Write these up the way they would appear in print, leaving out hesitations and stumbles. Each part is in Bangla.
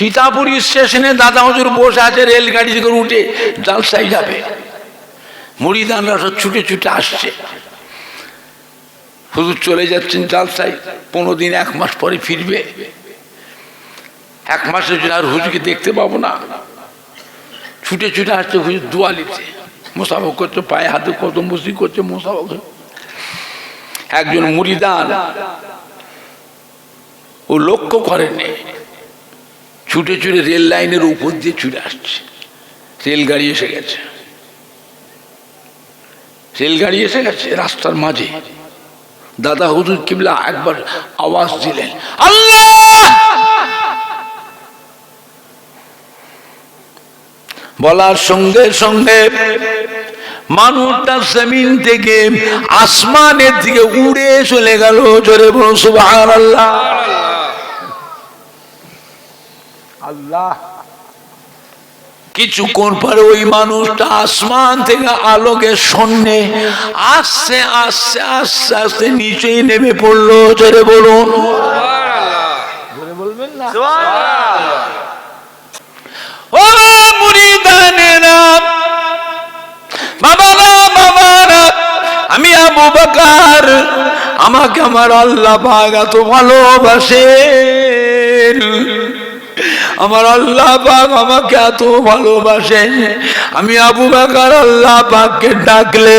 সীতাপুরী স্টেশনে দাদা হুজুর বসে আছে, রেলগাড়ি থেকে উঠে জালসায় যাবে, মুরিদানরা সব ছুটে ছুটে আসছে। হুজুর চলে যাচ্ছেন জালসায়, 15 দিন 1 মাস পরে ফিরবে। 1 মাসের জন্য আর হুজুরকে দেখতে পাবো না, ছুটে ছুটে আসছে হুজুর দুয়ালিতে, মুসাফা করছে, পায়ে হাতে কত মুসি করছে, মুসাফা করছে। একজন মুরিদান ও লক্ষ্য করেনি, ছুটে ছুটে রেল লাইনের উপর দিয়ে ছুটে আসছে। রেলগাড়ি এসে গেছে, রেলগাড়ি এসে গেছে রাস্তার মাঝে। দাদা হুজুর কিবলা একবার আওয়াজ দিলেন, আল্লাহ! বলার সঙ্গে সঙ্গে মানুষটা জমিন থেকে আসমানের দিকে উড়ে চলে গেল। জোরে বলুন সুবহানাল্লাহ। আল্লাহ! কিছুক্ষণ পরে ওই মানুষটা আসমান থেকে আলোকে শূন্যে আস্তে আস্তে আস্তে আস্তে নিচেই নেমে পড়লো। জোরে বলুন সুবহানাল্লাহ। জোরে বলবেন না সুবহানাল্লাহ। ও মুরিদানেরা, বাবারা বাবারা, আমি আবু বকর, আমাকে আমার আল্লাহ পাক এত ভালোবাসেন, আমার আল্লাহ পাক আমাকে এত ভালোবাসেন। আমি আবু বকর আল্লাহ পাককে ডাকলে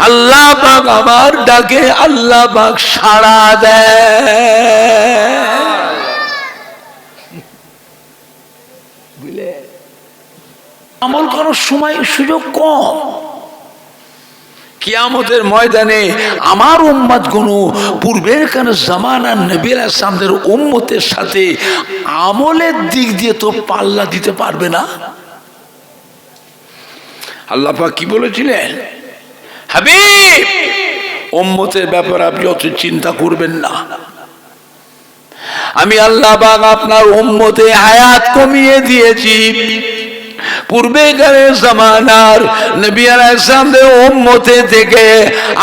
আল্লাহ পাক আমার ডাকে আল্লাহ পাক সাড়া দেয়। বুঝলে, আমল করার সময় সুযোগ কম। কিয়ামতের ময়দানে আমার উম্মত গুলো পূর্বের কারণে জামানার নবী আলাইহিস সালামের উম্মতের সাথে আমলের দিক দিয়ে তো পাল্লা দিতে পারবে না। আল্লাহ পাক কি বলেছিলেন? হাবিব, উম্মতের ব্যাপারে আপনি অত চিন্তা করবেন না, আমি আল্লাহ পাক আপনার উম্মতে হায়াত কমিয়ে দিয়েছি। পূর্বেকারের জামানার নবী আলাইহিস সালামের উম্মতে থেকে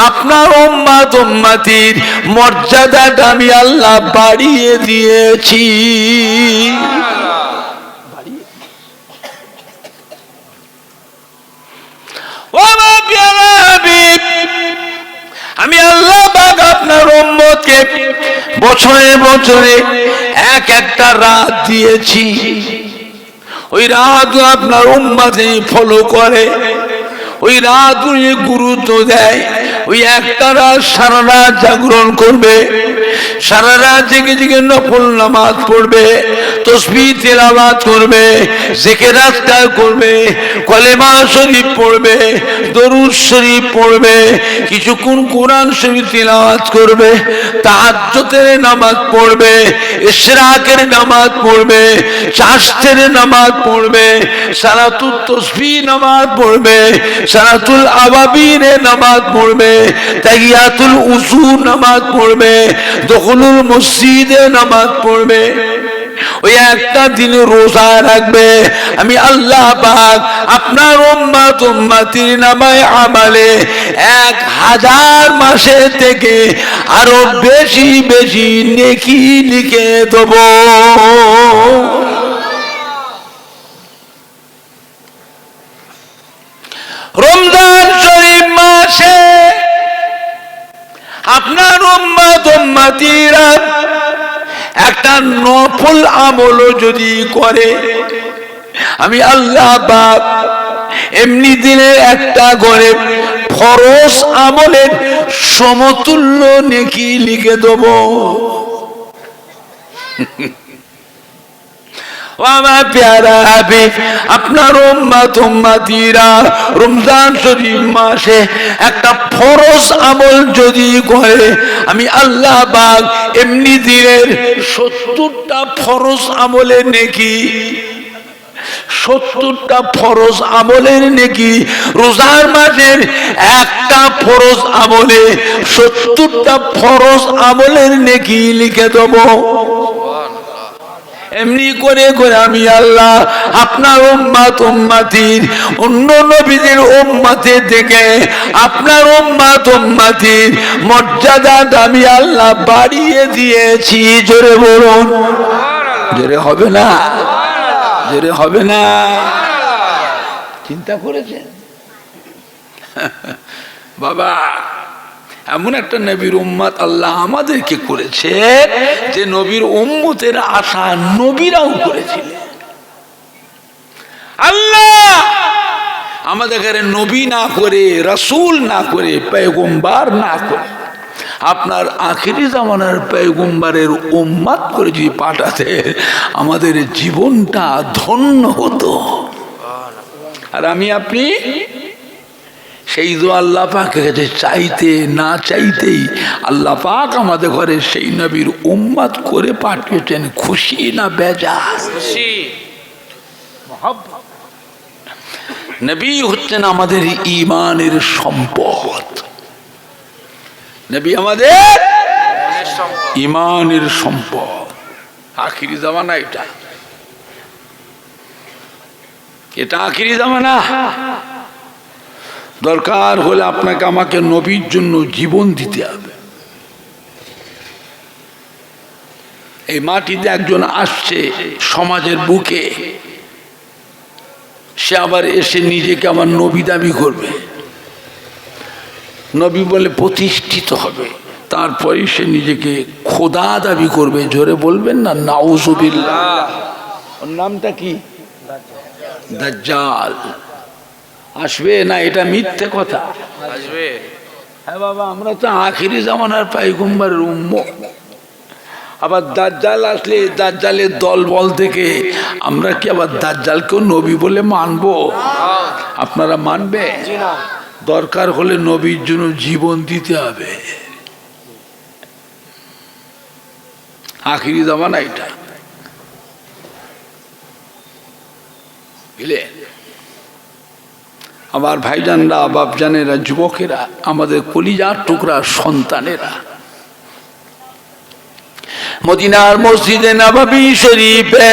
আপনার উম্মত উম্মতির মর্যাদাটা আমি আল্লাহ বাড়িয়ে দিয়েছি। ও প্যারা হাবিব, আমি আল্লাহ পাক আপনার উম্মতকে বছরে বছরে এক একটা রাত দিয়েছি। ওই রাত আপনার উম্মতে ফলো করে, ওই রাত গুরুত্ব দেয়। ওই একটা রাত সারা রাত জাগরণ করবে, সারা রাত জেগে জেগে নফল নামাজ পড়বে, তাসবিহ তেলাওয়াত করবে, জিকির আজকার করবে, কলেমা শরীফ পড়বে, দরুদ শরীফ পড়বে, কিছুক্ষণ কোরআন শরীফ তেলাওয়াত করবে, তাহাজ্জুদের নামাজ পড়বে, ইশরাকের নামাজ পড়বে, চাশতের নামাজ পড়বে, সালাতুত তাসবিহ নামাজ পড়বে, সালাতুল আওয়াবিনের নামাজ পড়বে, তাহিয়াতুল উযু নামাজ পড়বে, দুখুলুল মসজিদে নামাজ পড়বে। ওই একটা দিন রোজা রাখবে। আমি আল্লাহ পাক আপনার উম্মত উম্মতির নামায় আমালে 1000 মাসের থেকে আরো বেশি বেশি নেকি লিখে দেব। রমজান শরীফ মাসে আপনার উম্মত উম্মতিরা একটা নফল আমল যদি করে, আমি আল্লাহ পাক এমনি দিনে একটা করে ফরজ আমলের সমতুল্য নেকি লিখে দেব। আমার প্যারা হাবিব, আপনার উম্মত উম্মতিরা রমজান শরীফ মাসে একটা ফরজ আমল যদি করে, আমি আল্লাহ পাক এমনি দিনের 70টা ফরজ আমলের নেকি, 70টা ফরজ আমলের নেকি, রোজার মাসের একটা ফরজ আমলে 70টা ফরজ আমলের নেকি লিখে দেব। এমনি করে করে আমি আল্লাহ আপনার উম্মত উম্মতির অন্য নবীদের উম্মতের থেকে আপনার উম্মত উম্মতির মর্যাদাটা আমি আল্লাহ বাড়িয়ে দিয়েছি। জোরে বলুন, জোরে হবে না? জোরে হবে না? চিন্তা করেছেন বাবা, এমন একটা নবীর উম্মত আল্লাহ আমাদেরকে করেছে যে নবীর উম্মতের আশা নবীরাও করেছিলেন। আল্লাহ আমাদের ঘরে নবী না করে, রাসূল না করে, পয়গম্বর না করে আপনার আখিরি জামানার পয়গম্বরের উম্মত করে যদি পাঠাতে, আমাদের জীবনটা ধন্য হতো। আর আমি আপনি সেই তো আল্লাহ পাকের কাছে চাইতে না চাইতেই আল্লাহ পাক আমাদের ঘরে সেই নবীর উম্মত করে পাঠিয়েছেন। খুশি না বেজার? খুশি। নবী হচ্ছেন আমাদের ঈমানের সম্পদ। নবী আমাদের ঈমানের সম্পদ। আখিরি জামানা এটা আখিরি জামানা। দরকার হলে আপনাকে আমাকে নবীর জন্য জীবন দিতে হবে। এই মাটিতে একজন আসছে সমাজের বুকে, সে আবার এসে নিজেকে আমার নবী দাবি করবে, নবী বলে প্রতিষ্ঠিত হবে, তারপরে সে নিজেকে খোদা দাবি করবে। জোরে বলবেন না নাউজুবিল্লাহ। ওর নামটা কি? দাজ্জাল। আসবে না? এটা মিথ্যে কথা। আসবে। হ্যাঁ বাবা, আমরা তো আখিরি জামানার পয়গম্বরের উম্মত। আবার দাজ্জাল আসলে দাজ্জালের দল বল থেকে আমরা কি আবার দাজ্জালকেও নবী বলে মানবো? আপনারা মানবে? দরকার হলে নবীর জন্য জীবন দিতে হবে। আখিরি জামানা এটা, বুঝলে? আমার ভাইজানরা, বাপজানেরা, যুবকেরা, আমাদের কলিজার টুকরা সন্তানেরা, মদিনার মসজিদে নববী শরীফে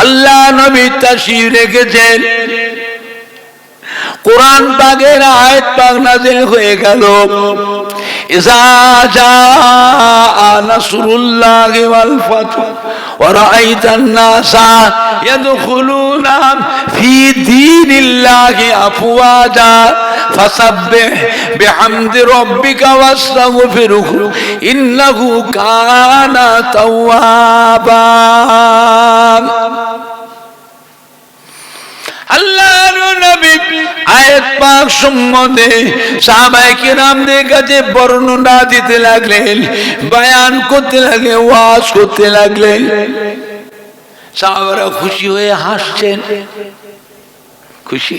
আল্লাহ নবী তাশরীফ রেখেছেন। কোরআন পাকের আয়াত পাক নাযিল হয়ে গেল। ইযা জাআ নাসরুল্লাহি ওয়াল ফাতহু ওয়া রাআইতান নাসা ইয়াদখুলুনা ফি দীনিল্লাহি আফওয়াজা ফাসাব্বিহ বিহামদি রাব্বিকা ওয়াস্তাগফিরহু ইন্নাহু কানা তাওয়াবা। আল্লাহর নবী আয়াত পাক সম্বন্ধে সাহাবায়ে কেরামদের কাছে বর্ণনা দিতে লাগলেন, বয়ান করতে লাগলেন, ওয়াজ করতে লাগলেন। সাহাবারা খুশি হয়ে হাসছেন। খুশি।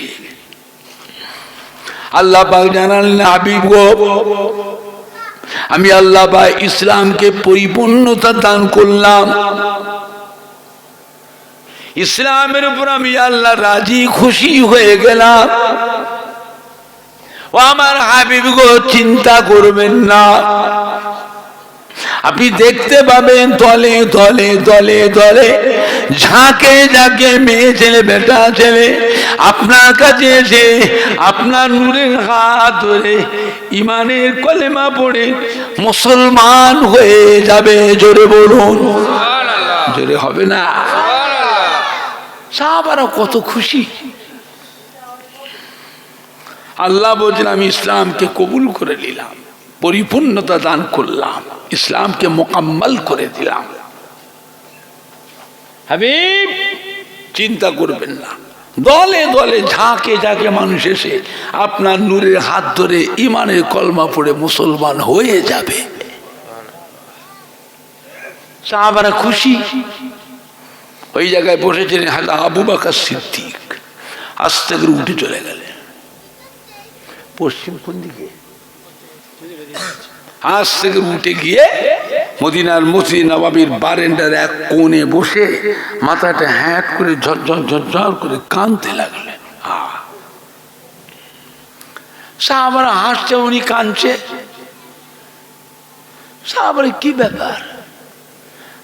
আল্লাহ পাক জানালেন, হাবিব গো, আমি আল্লাহ পাক ইসলামকে পরিপূর্ণতা দান করলাম। ইসলামের উপর আমি আল্লাহ রাজি খুশি হয়ে গেলাম। ও আমার হাবিব গো, চিন্তা করবেন না, আপনি দেখতে পাবেন দলে দলে দলে দলে ঝাঁকে ঝাঁকে মেয়ে ছেলে বেটা ছেলে আপনার কাছে এসে আপনার নূরের হাত ধরে ইমানের কলেমা পড়ে মুসলমান হয়ে যাবে। জোরে বলুন। জোরে হবে না? সাহাবারা কত খুশি। আল্লাহ বলছেন, আমি ইসলামকে কবুল করে নিলাম, পরিপূর্ণতা দান করলাম, ইসলামকে মোকাম্মল করে দিলাম। হাবিব, চিন্তা করবেন না, দলে দলে ঝাঁকে ঝাঁকে মানুষ এসে আপনার নূরের হাত ধরে ইমানের কলমা পড়ে মুসলমান হয়ে যাবে। সাহাবারা খুশি। ওই জায়গায় বসেছিলেন হাজরত আবু বকর সিদ্দিক। আস্তে করে উঠে চলে গেলেন পশ্চিম কোন দিকে, আস্তে করে উঠে গিয়ে মদিনার মসজিদ নববীর বারান্দার এক কোণে বসে মাথাটা হ্যাট করে ঝরঝর ঝরঝর করে কাঁদতে লাগলেন। সাহাবারা হাসছে, উনি কাঁদছে। সাহাবারা কি ব্যাপার,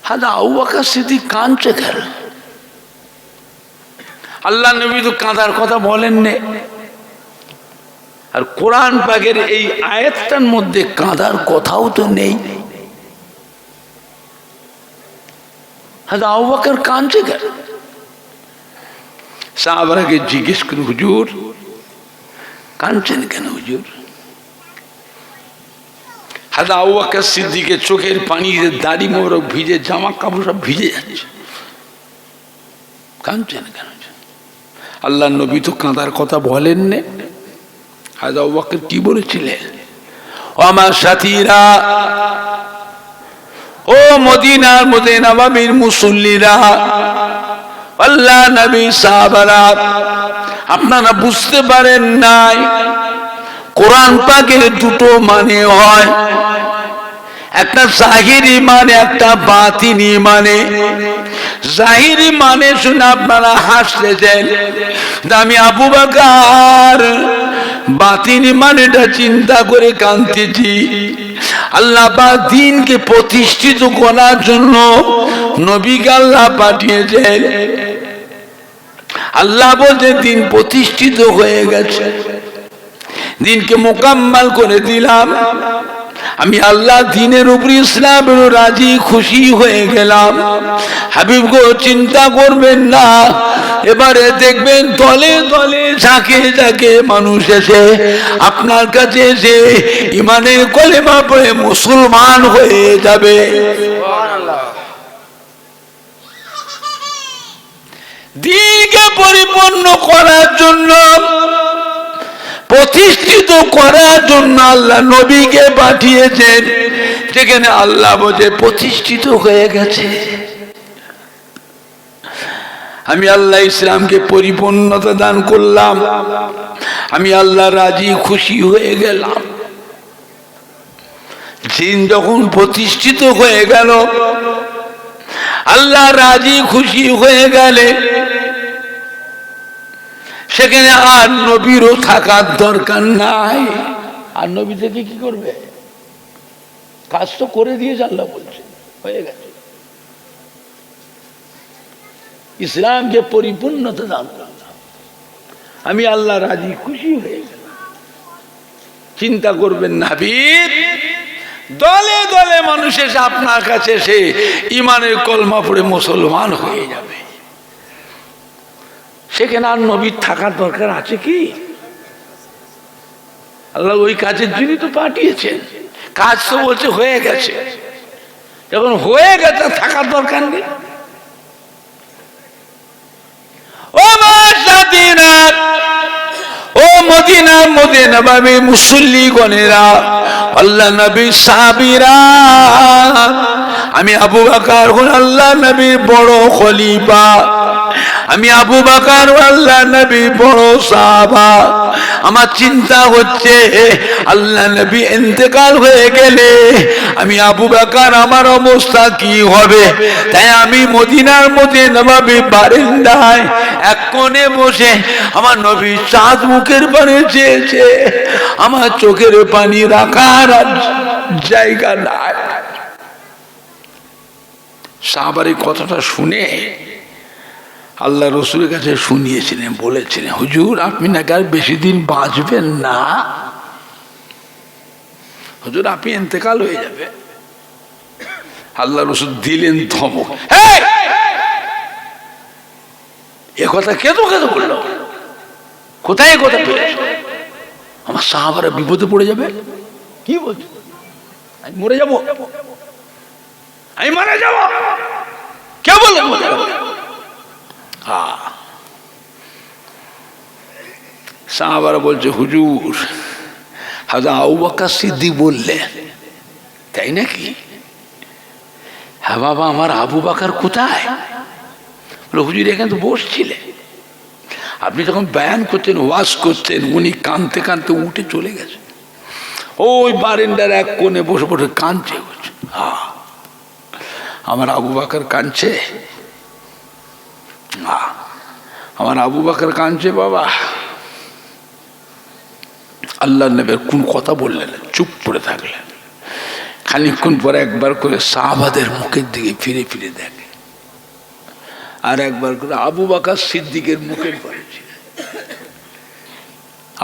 হাজরত আবু বকর সিদ্দিক কাঁদছে কেন? আল্লাহ নবী তো কাঁদার কথা বলেন নে, আর কোরআন পাকের এই আয়াতটার মধ্যে কাঁদার কথাও তো নেই। হাজরত আবু বকর কাঁদছে কেন? সাহাবারাকে জিজ্ঞেস করে, হুজুর কাঁদছেন কেন হুজুর? হযরত আবু বকর সিদ্দিকের চোখের পানিতে দাড়ি মোবারক ভিজে, জামা কাপড় সব ভিজে যাচ্ছে। কাঁদছেন কেন? আল্লাহ নবী তো কাঁদার কথা বলেন না। হযরত আবু বকর কি বলেছিলেন? ও আমার সাথীরা, ও মদিনার মধ্যে নববীর মুসল্লিরা, আল্লাহ নবী সাহাবারা, আপনারা বুঝতে পারেন নাই কোরআন পাকের দুটো মানে হয়, একটা জাহিরি মানে, একটা বাতিনি মানে। জাহিরি মানে শুনে আপনারা হাসতেছেন, আমি আবু বকর বাতিনি মানেটা চিন্তা করে কাঁদতেছি। আল্লাহ পাক দ্বীনকে প্রতিষ্ঠিত করার জন্য নবীকে আল্লাহ পাঠিয়েছেন। আল্লাহ বলতে দ্বীন প্রতিষ্ঠিত হয়ে গেছে, দ্বীনকে মোকাম্মল করে দিলাম আমি আল্লাহ। দ্বীনের উপর ইসলামের রাজি খুশি হয়ে গেলাম। হাবিব গো, চিন্তা করবেন না, এবারে দেখবেন দলে দলে ঝাঁকে ঝাঁকে মানুষ এসে আপনার কাছে এসে ইমানের কলেমা পড়ে মুসলমান হয়ে যাবে। দ্বীনকে পরিপূর্ণ করার জন্য, প্রতিষ্ঠিত করার জন্য আল্লাহ নবীকে পাঠিয়েছেন, যেখানে আল্লাহ বলে প্রতিষ্ঠিত হয়ে গেছে। আমি আল্লাহ ইসলামকে পরিপূর্ণতা দান করলাম, আমি আল্লাহ রাজি খুশি হয়ে গেলাম। দ্বীন যখন প্রতিষ্ঠিত হয়ে গেল, আল্লাহ রাজি খুশি হয়ে গেলে, সেখানে আর নবীরও থাকার দরকার নাই। আর নবী থেকে কি করবে? কাজ তো করে দিয়েছে, আল্লাহ বলছে হয়ে গেছে। ইসলামকে পরিপূর্ণতা দান করলাম, আমি আল্লাহ রাজি খুশি হয়ে গেলাম। চিন্তা করবেন না হাবিব, দলে দলে মানুষ এসে আপনার কাছে এসে ইমানের কলমা পড়ে মুসলমান হয়ে যাবে। সেখানে আর নবীর থাকার দরকার আছে কি? আল্লাহ ওই কাজের জন্যই তো পাঠিয়েছেন। কাজ তো বলছে হয়ে গেছে, যখন হয়ে গেছে থাকার দরকার নেই। ও মাশাদিনা, ও মদিনার মধ্যে নববী মুসল্লিগণেরা, আল্লাহ নবী সাহাবীরা, আমি আবু বকর আল্লাহ নবীর বড় খলিফা, আমি আবু বকর আল্লাহ নবী বড় সাহাবা। আমার চিন্তা হচ্ছে আল্লাহ নবী ইন্তেকাল হয়ে গেলে আমি আবু বকর আমার অবস্থা কি হবে। তাই আমি মদিনার মধ্যে নববী বারান্দায় এক কোণে বসে আমার নবী চাঁদ মুখের পানে চেয়েছে, আমার চোখের পানি রাখার জায়গা নাই। সাহাবার এই কথাটা শুনে আল্লাহ রসুলের কাছে শুনিয়েছিলেন, বলেছিলেন হুজুর আপনি নাকি আর বেশি দিন বাঁচবেন না, হুজুর আপনি ইন্তেকাল হয়ে যাবে। আল্লাহ রসুল দিলেন ধমক, এ কথা কে তোকে বললো? কোথায় কথা পেলে? আমার সাহাবারা বিপদে পড়ে যাবে। কি বলছো? আমি মরে যাবো, আমি মারা যাবো, কে বললো? সাহাবারা বলছে হুজুর হযরত আবু বকর সিদ্দিক বললেন। তাই নাকি? হ্যাঁ বাবা, আমার আবু বকর কোথায়? বলে হুজুর এখানে তো বসছিলেন, আপনি যখন বয়ান করতেন, ওয়াজ করতেন, উনি কাঁদতে কাঁদতে উঠে চলে গেছে, ওই বারান্দার এক কোণে বসে বসে কাঁদছে। আমার আবু বকর কাঁদছে, আমার আবু বকর কাঁদছে বাবা। আল্লাহ নবীর কোন কথা বললেন, চুপ করে থাকলেন। খানিকক্ষণ পরে একবার করে সাহাবাদের মুখের দিকে ফিরে ফিরে দেখে, আর একবার করে আবু বকর সিদ্দিকের মুখের পরে,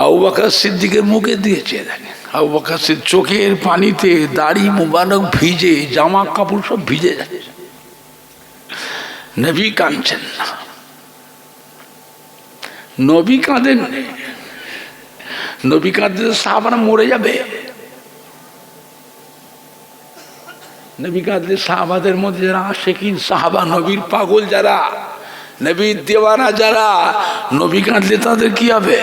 আবু বকর সিদ্দিকের মুখের দিকে চেয়ে দেখে। আবু বকর সিদ্দিক চোখের পানিতে দাড়ি মুবারক ভিজে, জামা কাপড় সব ভিজে যাচ্ছে, নবী কাঁদছেন না। নবী কাঁদেন, নবী কাঁদলে সাহাবারা মরে যাবে। নবী কাঁদলে সাহাবাদের মধ্যে যারা আশিকিন সাহাবা, নবীর পাগল যারা, নবীর দেওয়ানা যারা, নবী কাঁদলে তাদের কি হবে?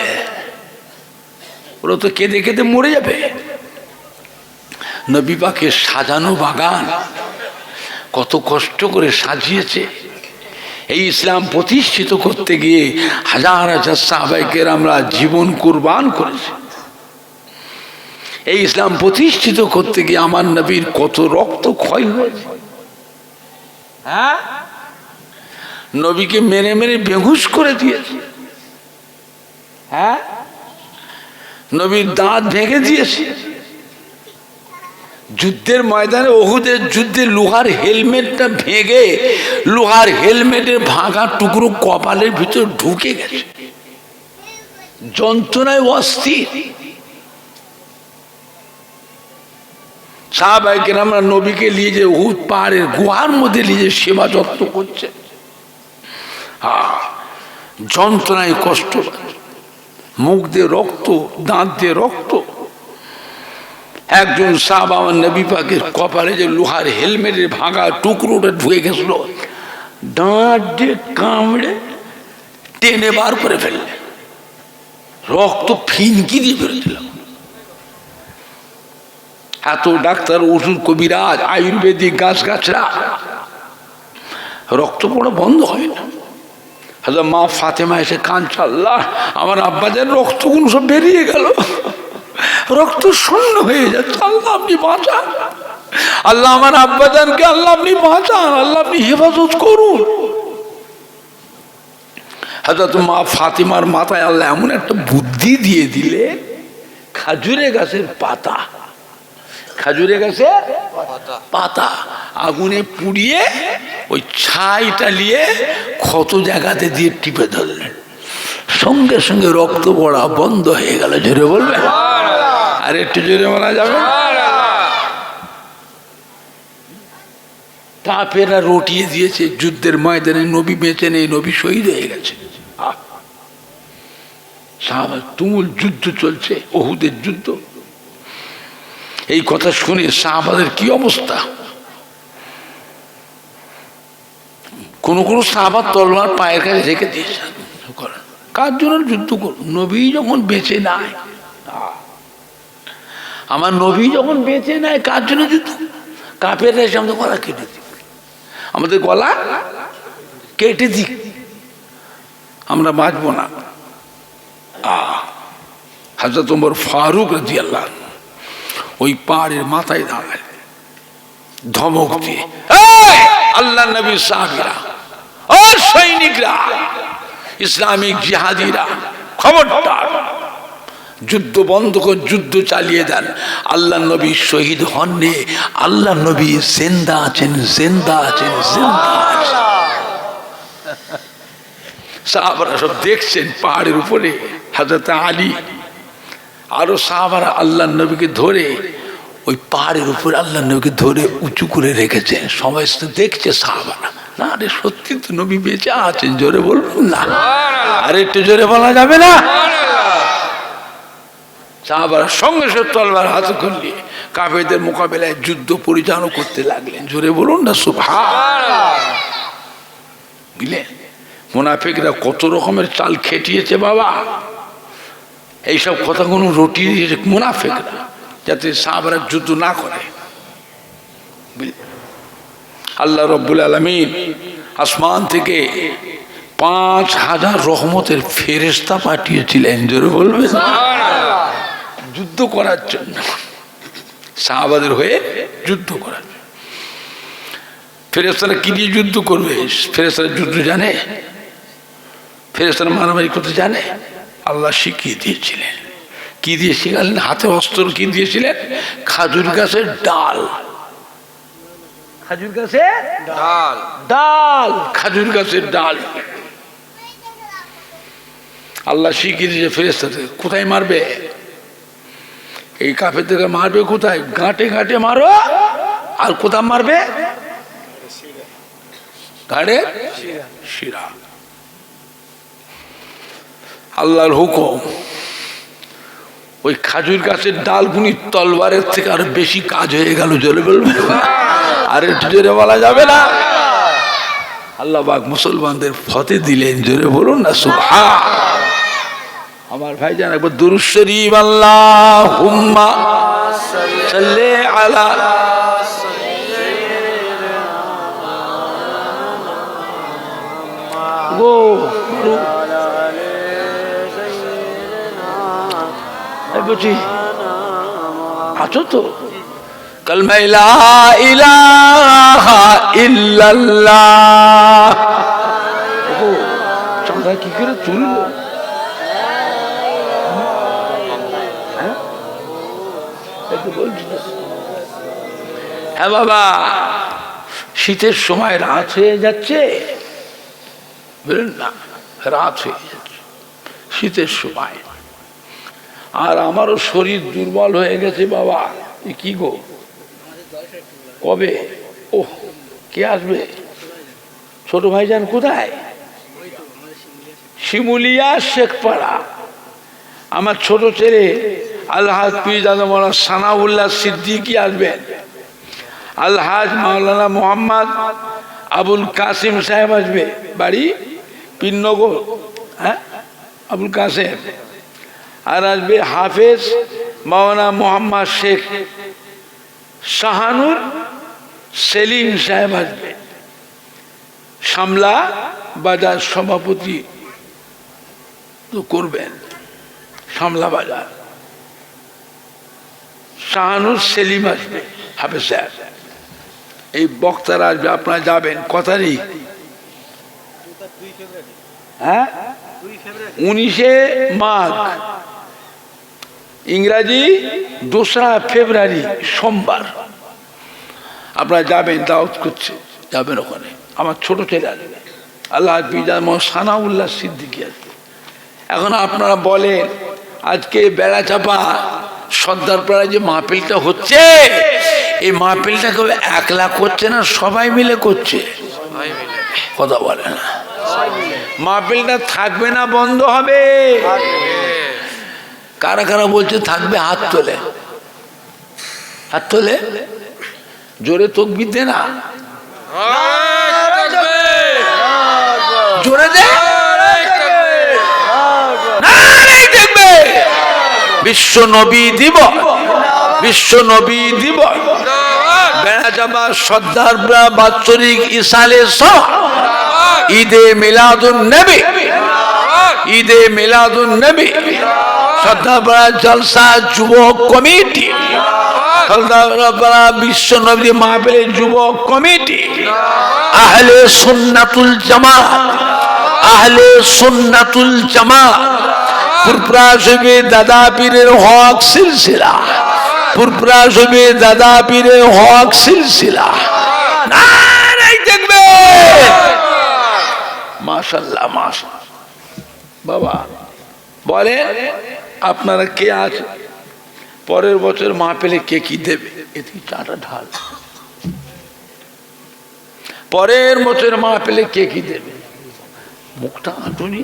ওরা তো কেঁদে কেঁদে মরে যাবে। নবী পাকের সাজানো বাগান কত কষ্ট করে সাজিয়েছে। এই ইসলাম প্রতিষ্ঠিত করতে গিয়ে হাজার হাজার সাহাবায়ে কেরামরা জীবন কুরবান করেছে। এই ইসলাম প্রতিষ্ঠিত করতে গিয়ে আমার নবীর কত রক্ত ক্ষয় হয়েছে। হ্যাঁ, নবীকে মেরে মেরে বেহুশ করে দিয়েছে। হ্যাঁ, নবীর দাঁত ভেঙে দিয়েছে। যুদ্ধের ময়দানে, ওহুদের যুদ্ধে লোহার হেলমেটটা ভেঙে, লোহার হেলমেটের ভাঙা টুকরো কপালের ভিতর ঢুকে গেছে। যন্ত্রণায় অস্থির সাহাবায়ে কেরামরা নবীকে নিয়ে যে উহুদ পাহাড়ের গুহার মধ্যে নিয়ে সেবা যত্ন করছে। যন্ত্রণায় কষ্ট, মুখ দিয়ে রক্ত, দাঁত দিয়ে রক্ত। একজন সাহাবা আমার নবী পাকের কপালে যে লোহার হেলমেটের ভাঙা টুকরোটা ঢুকে গেছিল, দাঁত দিয়ে কামড়ে টেনে বার করে ফেললে, রক্ত ফিনকি দিয়ে ফেলেছিল। এত ডাক্তার, ওষুধ, কবিরাজ, আয়ুর্বেদিক গাছ গাছরা, রক্ত পড়া বন্ধ হয় না। হযরত মা ফাতেমা এসে কাঁদছে, আল্লাহ আমার আব্বাদের রক্তগুলো সব বেরিয়ে গেল, রক্ত শূন্য হয়ে যাচ্ছে, আল্লাহ আপনি বাঁচান, আল্লাহ আমার আব্বাজানকে আল্লাহ আপনি বাঁচান, আল্লাহ আপনি হেফাজত করুন। হযরত মা ফাতেমার মাথায় আল্লাহ এমন একটা বুদ্ধি দিয়ে দিলে, খাজুরে গাছের পাতা, খাজুরে গাছের পাতা আগুনে পুড়িয়ে ওই ছাইটা নিয়ে ক্ষত জায়গাতে দিয়ে টিপে ধরলেন, সঙ্গে সঙ্গে রক্ত পড়া বন্ধ হয়ে গেল। জোরে বলবে, আর একটু জোরে বলা যাবে? কাফেররা রটিয়ে দিয়েছে যুদ্ধের ময়দানে, নবী বেঁচে নেই, নবী শহীদ হয়ে গেছে। সাহাবা তুমুল যুদ্ধ চলছে, ওহুদের যুদ্ধ। এই কথা শুনে সাহাবাদের কি অবস্থা! কোন কোন সাহাবা তলোয়ার পায়ের কাছে রেখে দিয়েছে। কার জন্য যুদ্ধ করব? নবী যখন বেঁচে নাই, আমার নবী যখন বেঁচে নাই, কার জন্য যুদ্ধ? কাফেররা এসে আমাদের গলা কেটে দিক, আমাদের গলা কেটে দিক, আমরা বাঁচবো না। হযরত ওমর ফারুক রাদিয়াল্লাহু আনহু ওই পাহাড়ের মাথায় দাঁড়ায়, ধমক দিয়ে, আল্লাহ নবীর সাহাবীরা, ও সৈনিকরা, ইসলামিক জিহাদিরা, খবরদার, যুদ্ধ বন্ধ করে যুদ্ধ চালিয়ে দেন। আল্লাহ নবী শহীদ হননি, আল্লাহ নবী জিন্দা আছেন, জিন্দা আছেন, জিন্দা আছেন। সাহাবারা সব দেখছেন পাহাড়ের উপরে। হযরত আলী আরো সাহাবারা আল্লাহ নবীকে ধরে ওই পাহাড়ের উপরে আল্লাহ নবীকে ধরে উঁচু করে রেখেছে। সবাই দেখছে সাহাবারা, না রে সত্যি তো নবী বেঁচে আছেন। জোরে বলবেন না? আর একটু জোরে বলা যাবে না? সাহাবারা সঙ্গে সঙ্গে তলোয়ার হাতে করলে কাফেরদের মোকাবেলায় যুদ্ধ পরিচালনা করতে লাগলেন। জোরে বলুন না সুবহানাল্লাহ। বুঝলেন, মুনাফিকরা কত রকমের চাল খেটিয়েছে বাবা, এইসব কথাগুলো রটিয়ে দিয়েছে মুনাফিকরা, যাতে সাহাবারা যুদ্ধ না করে। আল্লাহ রাব্বুল আলামিন আসমান থেকে 5000 রহমতের ফেরেশতা পাঠিয়েছিলেন। জোরে বলবেন? যুদ্ধ করার জন্য, সাহাবাদের হয়ে যুদ্ধ করার জন্য। ফেরেশতারা কি দিয়ে যুদ্ধ করবে? ফেরেশতারা যুদ্ধ জানে? ফেরেশতারা মারামারি করতে জানে? আল্লাহ শিখিয়ে দিয়েছিলেন। কি দিয়ে শিখালেন? হাতে অস্ত্র কি দিয়েছিলেন? খাজুর গাছের ডাল, খাজুর গাছের ডাল, ডাল, খাজুর গাছের ডাল আল্লাহ শিখিয়ে দিয়েছে ফেরেশতাদের। কোথায় মারবে? এই কাফেরদেরকে মারবে কোথায়? গাঁটে গাঁটে মারো। আর কোথায় মারবে? ঘাড়ে শিরা। আল্লাহর হুকুম, ওই খাজুর গাছের ডালগুনি তলবারের থেকে আরো বেশি কাজ হয়ে গেল। জোরে বলবে, আর একটু জোরে বলা যাবে না? আল্লাহ পাক মুসলমানদের ফতে দিলেন। জোরে বলুন না সুবহান। আমার ভাইজান একবার দুরূদ শরীফ আল্লাহুম্মা সাল্লি আলা গো বুঝি আছো তো? কালমা লা ইলাহা ইল্লাল্লাহ। ও চাঁদা কি করে তুলবো? হ্যাঁ বাবা, শীতের সময় রাত হয়ে যাচ্ছে, বুঝলেন না? রাত হয়ে যাচ্ছে শীতের সময়, আর আমারও শরীর দুর্বল হয়ে গেছে বাবা। কি গো, কবে? ও কে আসবে? ছোট ভাইজান কোথায়? শিমুলিয়া শেখপাড়া। আমার ছোট ছেলে আলহাজ পীরজাদা মাওলানা সানাউল্লাহ সিদ্দিকী আসবেন। আলহাজ মাওলানা মোহাম্মদ আবুল কাসিম সাহেব আসবে, বাড়ি পীরনগর। হ্যাঁ, আবুল কাসেম। আর আসবে হাফেজ মাওলানা মোহাম্মদ শেখ শাহানুর সেলিম সাহেব আসবে, শামলা বাজার সভাপতি তো করবেন। শামলা বাজার শাহানুর সেলিম আসবে, হাফেজ সাহেব। এই বক্তারা আসবে, আপনারা যাবেন। ক তারিখ? হ্যাঁ, 19শে মাঘ, ইংরাজি 2রা ফেব্রুয়ারি সোমবার। আপনারা যাবেন, দাওয়াত করছে, যাবেন ওখানে। আমার ছোট ছেলে আসবে, আল্লাহ সানাউল্লাহ সিদ্দিকী আসবে। এখন আপনারা বলেন, আজকে বেড়া চাপা সর্দারপাড়ায় যে মাহফিলটা হচ্ছে, এই মাহফিলটা কেউ একলা করছে না, সবাই মিলে করছে? কথা বলে না। মাহফিলটা থাকবে না বন্ধ হবে? কারা কারা বলছে থাকবে? হাত তোলে, হাত তোলে। জোরে তকবীর দে না, জোরে দে। বিশ্ব নবী দিবস, বিশ্ব নবী দিবস, বেড়া জামা সর্দাররা বাৎসরিক ইসালে সহ ঈদে মিলাদুন নবী, ঈদে মিলাদুন নবী, সর্দারপাড়া জলসা যুবক কমিটি, সর্দারপাড়া বিশ্ব নবী মাহফিলের যুবক কমিটি, আহলে সুন্নাতুল জামাত, আহলে সুন্নাতুল জামাত, পুরপুরা শরীফে দাদা পীরের হক সিলসিলা, পুরপুরা শরীফে দাদা পীরের হক সিলসিলা। নারায়ে তাকবীর, মাশাআল্লাহ মাশাআল্লাহ। বাবা বলেন, আপনারা কে আছে পরের বছর মাহফিলে? কে কি দেবে? এটি চাটা ঢাল। পরের বছর মাহফিলে কে কি দেবে? মুখটা আঁটুনি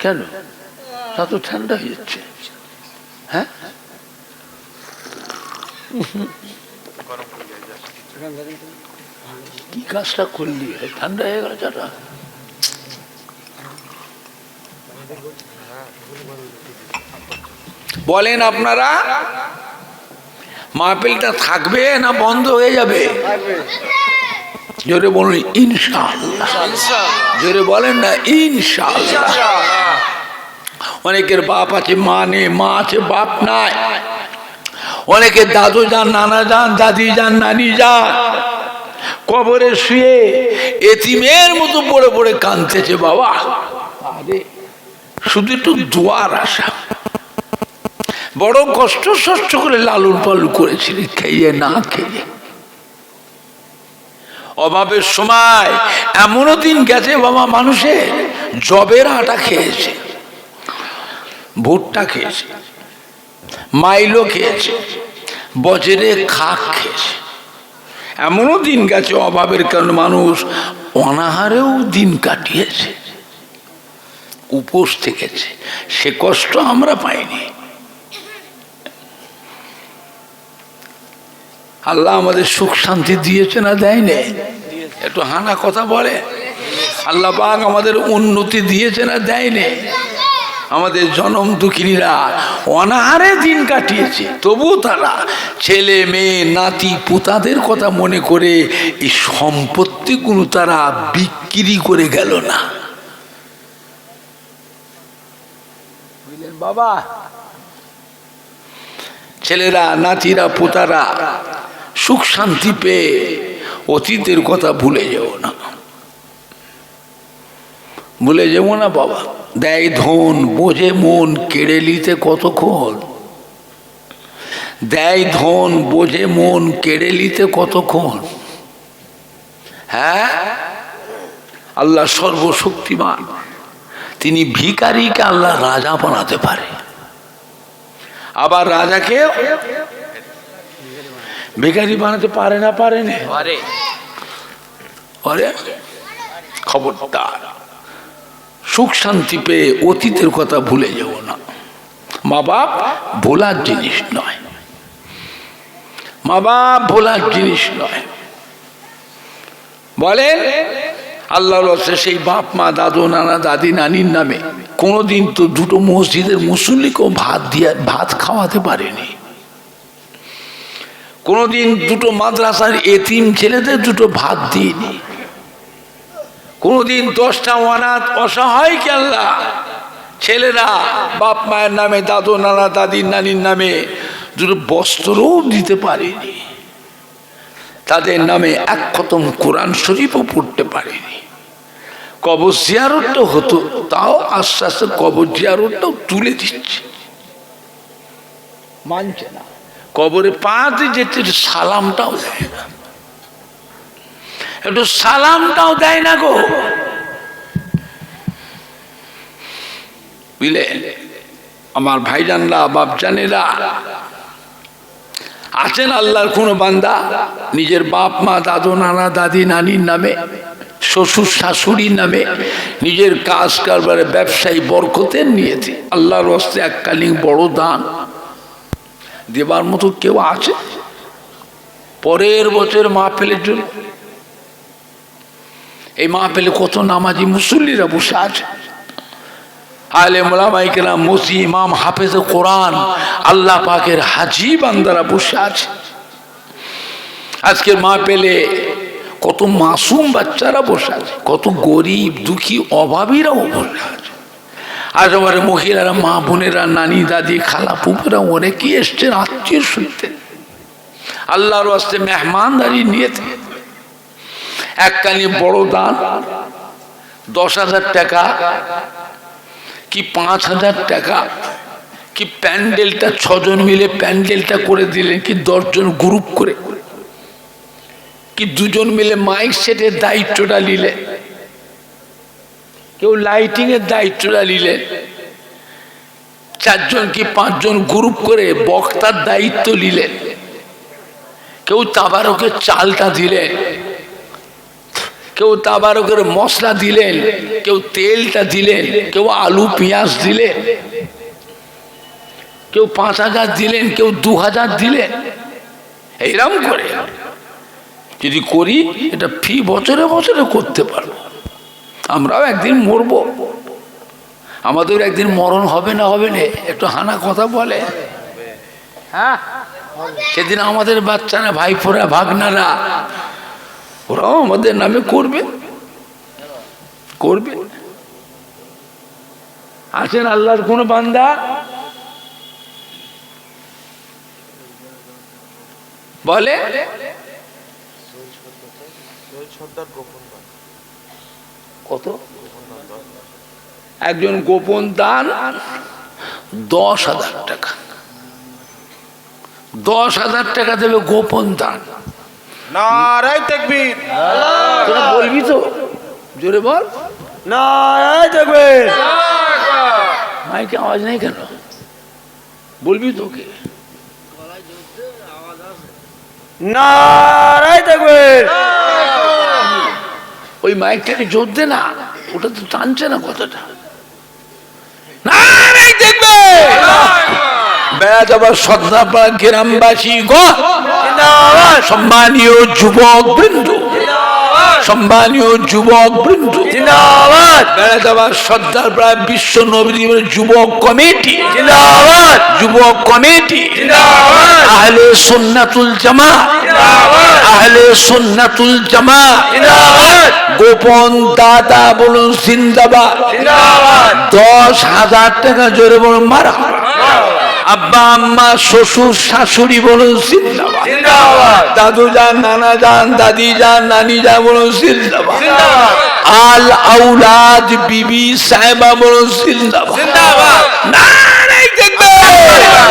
কেন? তা তো ঠান্ডা হয়ে যাচ্ছে। হ্যাঁ, কি কাজটা করলি? ঠান্ডা হয়ে গেল চাটা। বলেন আপনারা, মাহফিলটা থাকবে না বন্ধ হয়ে যাবে? জোরে বলুন ইনশাআল্লাহ। জোরে বলেন না ইনশাআল্লাহ। অনেকের বাপ আছে, মা নেই, মা আছে, বাপ নাই। অনেকের দাদু যান, নানা যান, দাদি যান, নানি যান, কবরে শুয়ে এতিমের মতো পড়ে পড়ে কাঁদতেছে। বাবা আরে শুধু একটু দোয়ার আশা। বড় কষ্ট সষ্ট করে লালন পালন করেছিলি, খেয়ে না খেয়ে। অভাবের সময় এমনও দিন গেছে বাবা, মানুষের জবের আটা খেয়েছে, ভুট্টা খেয়েছে, মাইলো খেয়েছে, বজরে খাক খেয়েছে। এমনও দিন গেছে অভাবের কারণে মানুষ অনাহারেও দিন কাটিয়েছে। উপোস থেকেছে, সে কষ্ট আমরা পাইনি। আল্লাহ আমাদের সুখ শান্তি দিয়েছে না দেয়নি? একটু হানা কথা বলে। আল্লাহ পাক আমাদের উন্নতি দিয়েছে না দেয়নি? আমাদের জনম দুঃখিনীরা অনাহারে দিন কাটিয়েছে, তবু তারা ছেলে মেয়ে নাতি পুতাদের কথা মনে করে এই সম্পত্তিগুলো তারা বিক্রি করে গেল না। বুঝলেন বাবা? ছেলেরা নাতিরা পুতারা সুখ শান্তি পেয়ে অতীতের কথা ভুলে যাও না, ভুলে যাবো না বাবা। দেয় ধন বোঝে মন কেড়ে নিতে কতক্ষণ, দেয় ধন বোঝে মন কেড়ে নিতে কতক্ষণ। হ্যাঁ, আল্লাহ সর্বশক্তিমান, তিনি ভিখারিকে আল্লাহ রাজা বানাতে পারে, আবার রাজাকে ভিখারি বানাতে পারে না? পারে না? পারে। খবরদার, সুখ শান্তি পেয়ে অতীতের কথা ভুলে যাব না। মা বাপ ভোলার জিনিস নয়, মা বাপ ভোলার জিনিস নয়। বলেন আল্লাহর রাস্তায় সেই বাপ মা দাদু নানা দাদি নানির নামে কোনোদিন তো দুটো মসজিদের মুসল্লিকেও ভাত খাওয়াতে পারেনি, কোনোদিন দুটো মাদ্রাসার এতিম ছেলেদের দুটো ভাত দিইনি, কোনোদিন 10টা অনাথ অসহায়কে আল্লাহ ছেলেরা বাপ মায়ের নামে দাদু নানা দাদির নানির নামে দুটো বস্ত্রও দিতে পারেনি, তাদের নামে এক খতম কোরআন শরীফও পড়তে পারেনি। কবর জিয়ারতটা হতো, তাও আস্তে আস্তে কবর জিয়ারতটাও তুলে দিচ্ছে, মানছে না। কবরে পা দিয়ে যেতে সালামটাও দেয় না, একটু সালামটাও দেয় না গো। বুঝলে আমার ভাইজানরা বাপজানেরা, আছেন আল্লাহর কোন বান্দা নিজের বাপ মা দাদু নানা দাদি নানির নামে, শ্বশুর শাশুড়ির নামে, নিজের কাজ কারবারে ব্যবসায়ী বরকতের নিয়েছে আল্লাহর হস্তে এককালীন বড় দান দেবার মতো কেউ আছে? পরের বছর মাহফিলের জন্য এই মাহফিলে কত নামাজি মুসল্লিরা বসে আছে, আলেম ওলামায়ে কেরাম মুফতি ইমাম হাফেজ কোরআন আল্লাহ পাকের হাজী বান্দারা বসে আছে। আজকের মাহফিলে কত মাসুম বাচ্চারা বসে আছে, কত গরিব দুঃখী অভাবীরাও বসে আছে। আজ আমার মহিলারা মা বোনেরা নানি দাদি খালা পুকুরা অনেকেই এসছেন আত্মীয় শুনতে, আল্লাহর ওয়াস্তে মেহমানদারি নিয়েছে। এককালীন বড় দান 10,000 টাকা কি 5,000 টাকা কি প্যান্ডেলটা 6 জন মিলে প্যান্ডেলটা করে দিলেন, কি 10 জন গ্রুপ করে, কি 2 জন মিলে মাইক সেটের দায়িত্বটা নিলেন, কেউ লাইটিং এর দায়িত্বটা নিলেন, 4 জন কি 5 জন গ্রুপ করে বক্তার দায়িত্ব নিলেন, কেউ তাবারকের চালটা দিলেন, কেউ তাবারকের মশলা দিলেন, কেউ তেলটা দিলেন, কেউ আলু পেঁয়াজ দিলেন, কেউ 5,000 দিলেন, কেউ 2,000 দিলেন। এইরকম করে যদি করি এটা ফি বছরে বছরে করতে পারবো। আমরাও একদিন মরবো, আমাদের একদিন মরণ হবে না? হবে না? একটু হানা কথা বলে। হ্যাঁ, সেদিন আমাদের বাচ্চারা ভাইপোরা ভাগনারা ওরাও আমাদের নামে করবে করবে। আছেন আল্লাহর কোন বান্দা বলে কত? একজন গোপন দান 10,000 টাকা, 10,000 টাকা দেবে গোপন দান। নারায়ে তাকবীর। তোরা বলবি তো? জোরে বল। নারায়ে তাকবীর। মাইকে আওয়াজ নেই কেন? বলবি তো? কে নারায়ে তাকবীর। ওই মাইকটাকে জোর দে না, ওটা তো টানছে না কথাটা। দেখবে বেড়াতে আবার সর্দারপাড়া গ্রামবাসী গো জিন্দাবাদ সম্মানীয় যুবক বৃন্দ সম্মানীয় যুবক বৃন্দ জিন্দাবাদ বেড়াতে আবার সর্দারপাড়া বিশ্ব নবীর যুবক কমিটি জিন্দাবাদ যুবক কমিটি জিন্দাবাদ আহলে সুন্নাতুল জামাত জিন্দাবাদ আহলে সুন্নাতুল জামাত জিন্দাবাদ গোপন দাদা বলুন জিন্দাবাদ জিন্দাবাদ 10,000 টাকা জোরে বলুন মারা আব্বা আম্মা শ্বশুর শাশুড়ি বলুন জিন্দাবাদ জিন্দাবাদ দাদু যান নানা যান দাদি যান নানি যান বলুন জিন্দাবাদ জিন্দাবাদ আল আউলাদ বিবি সাহেবা বলুন জিন্দাবাদ জিন্দাবাদ নারায়ে তাকবীর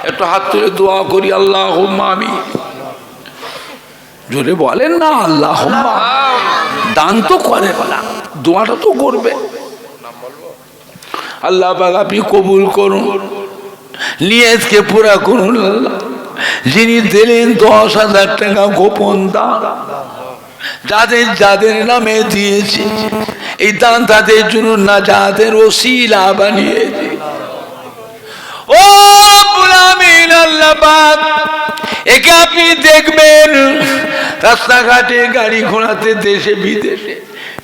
একটু হাত তুলে দোয়া করি আল্লাহুম্মা আমিন জোরে বলেন না আল্লাহুম্মা দান তো করে বলা দোয়াটা তো করবে আল্লাহ পাক আপনি কবুল করুন নিয়তকে পুরা করুন আল্লাহ যিনি দিলেন 10,000 টাকা গোপন দান যাদের যাদের নামে দিয়েছে এই দান তাদের জন্য নাজাতের ওসিলা বানিয়ে দিন ও রব্বুল আমিন আল্লাহ পাক একে আপনি দেখবেন রাস্তাঘাটে গাড়ি ঘোড়াতে দেশে বিদেশে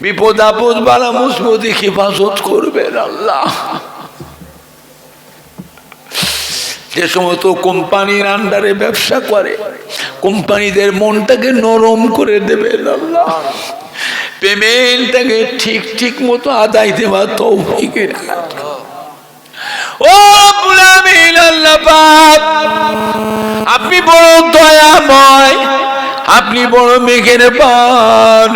বিপদ আপদ বালা মুসিবতে হেফাজত করবেন আল্লাহ যে সমস্ত কোম্পানির আন্ডারে ব্যবসা করে কোম্পানিদের মনটাকে নরম করে দেবেন আল্লাহ পেমেন্টটাকে ঠিক ঠিক মতো আদায় দেওয়া তৌফিক ও রব্বুল আমিন আল্লাহ পাক আপনি বড় দয়াময় আপনি বড় মেঘের পান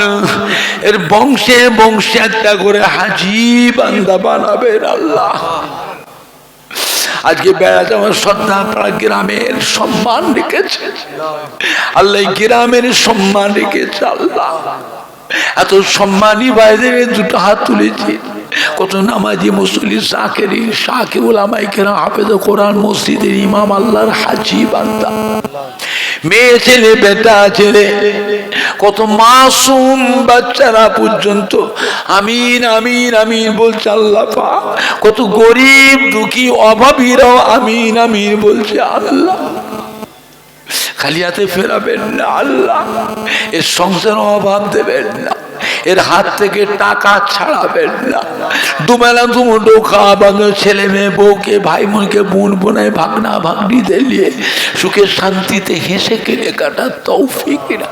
এর বংশে বংশে একটা করে হাজি বান্দা বানাবেন আল্লাহ আজকে বেড়াতে আমার সর্দারপাড়া গ্রামের সম্মান রেখেছে আল্লাহ গ্রামের সম্মান রেখেছে আল্লাহ এত সম্মানী বাইরে দুটো হাত তুলেছি কত নামাজি মুসল্লি শাকেরি শাকে ওলামাই কেরাম হাফেজ কোরআন মসজিদের ইমাম আল্লাহর হাজি বান্দা মেয়ে ছেলে বেটা ছেলে কত মাসুম বাচ্চারা পর্যন্ত আমিন আমিন আমিন বলছে আল্লাহ পাক কত গরিব দুঃখী অভাবীরাও আমিন আমিন বলছে আল্লাহ খালি হাতে ফেরাবেন না আল্লাহ এর সংসার অভাব দেবেন না এর হাত থেকে টাকা ছাড়াবেন না দুবেলা দুমুঠো খাওয়া বাঁধো ছেলে মেয়ে বউকে ভাই বোনকে বোন বোনায় ভাগনা ভাগ্নিদের নিয়ে সুখে শান্তিতে হেসে কেটে কাটার তৌফিক না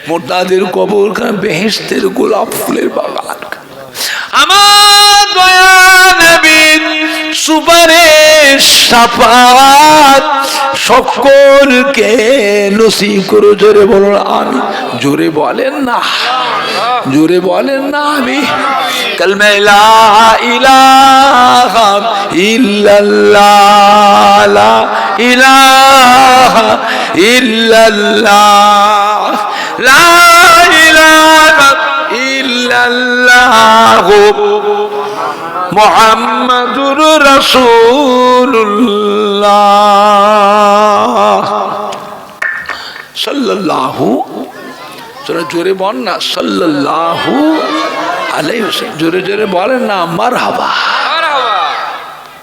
মোর্তাদের কবর খান বেহেশতের গোলাপ ফুলের বাগান আমার দয়া নবীর সুপারিশ শাফাত সকলকে নসিব করো জোরে বলুন আমি জোরে বলেন না জোরে বলেন না আমি কালমা লা ইলাহা ইল্লাল্লাহ লা ইলাহা ইল্লাল্লাহ লা ইলাহা ইল্লাল্লাহ মুহাম্মাদুর রাসূলুল্লাহ সাল্লাল্লাহু জোরে বল না সাল্লাল্লাহু আলাইহি ওয়াসাল্লাম জোরে জোরে বলেন না মারহাবা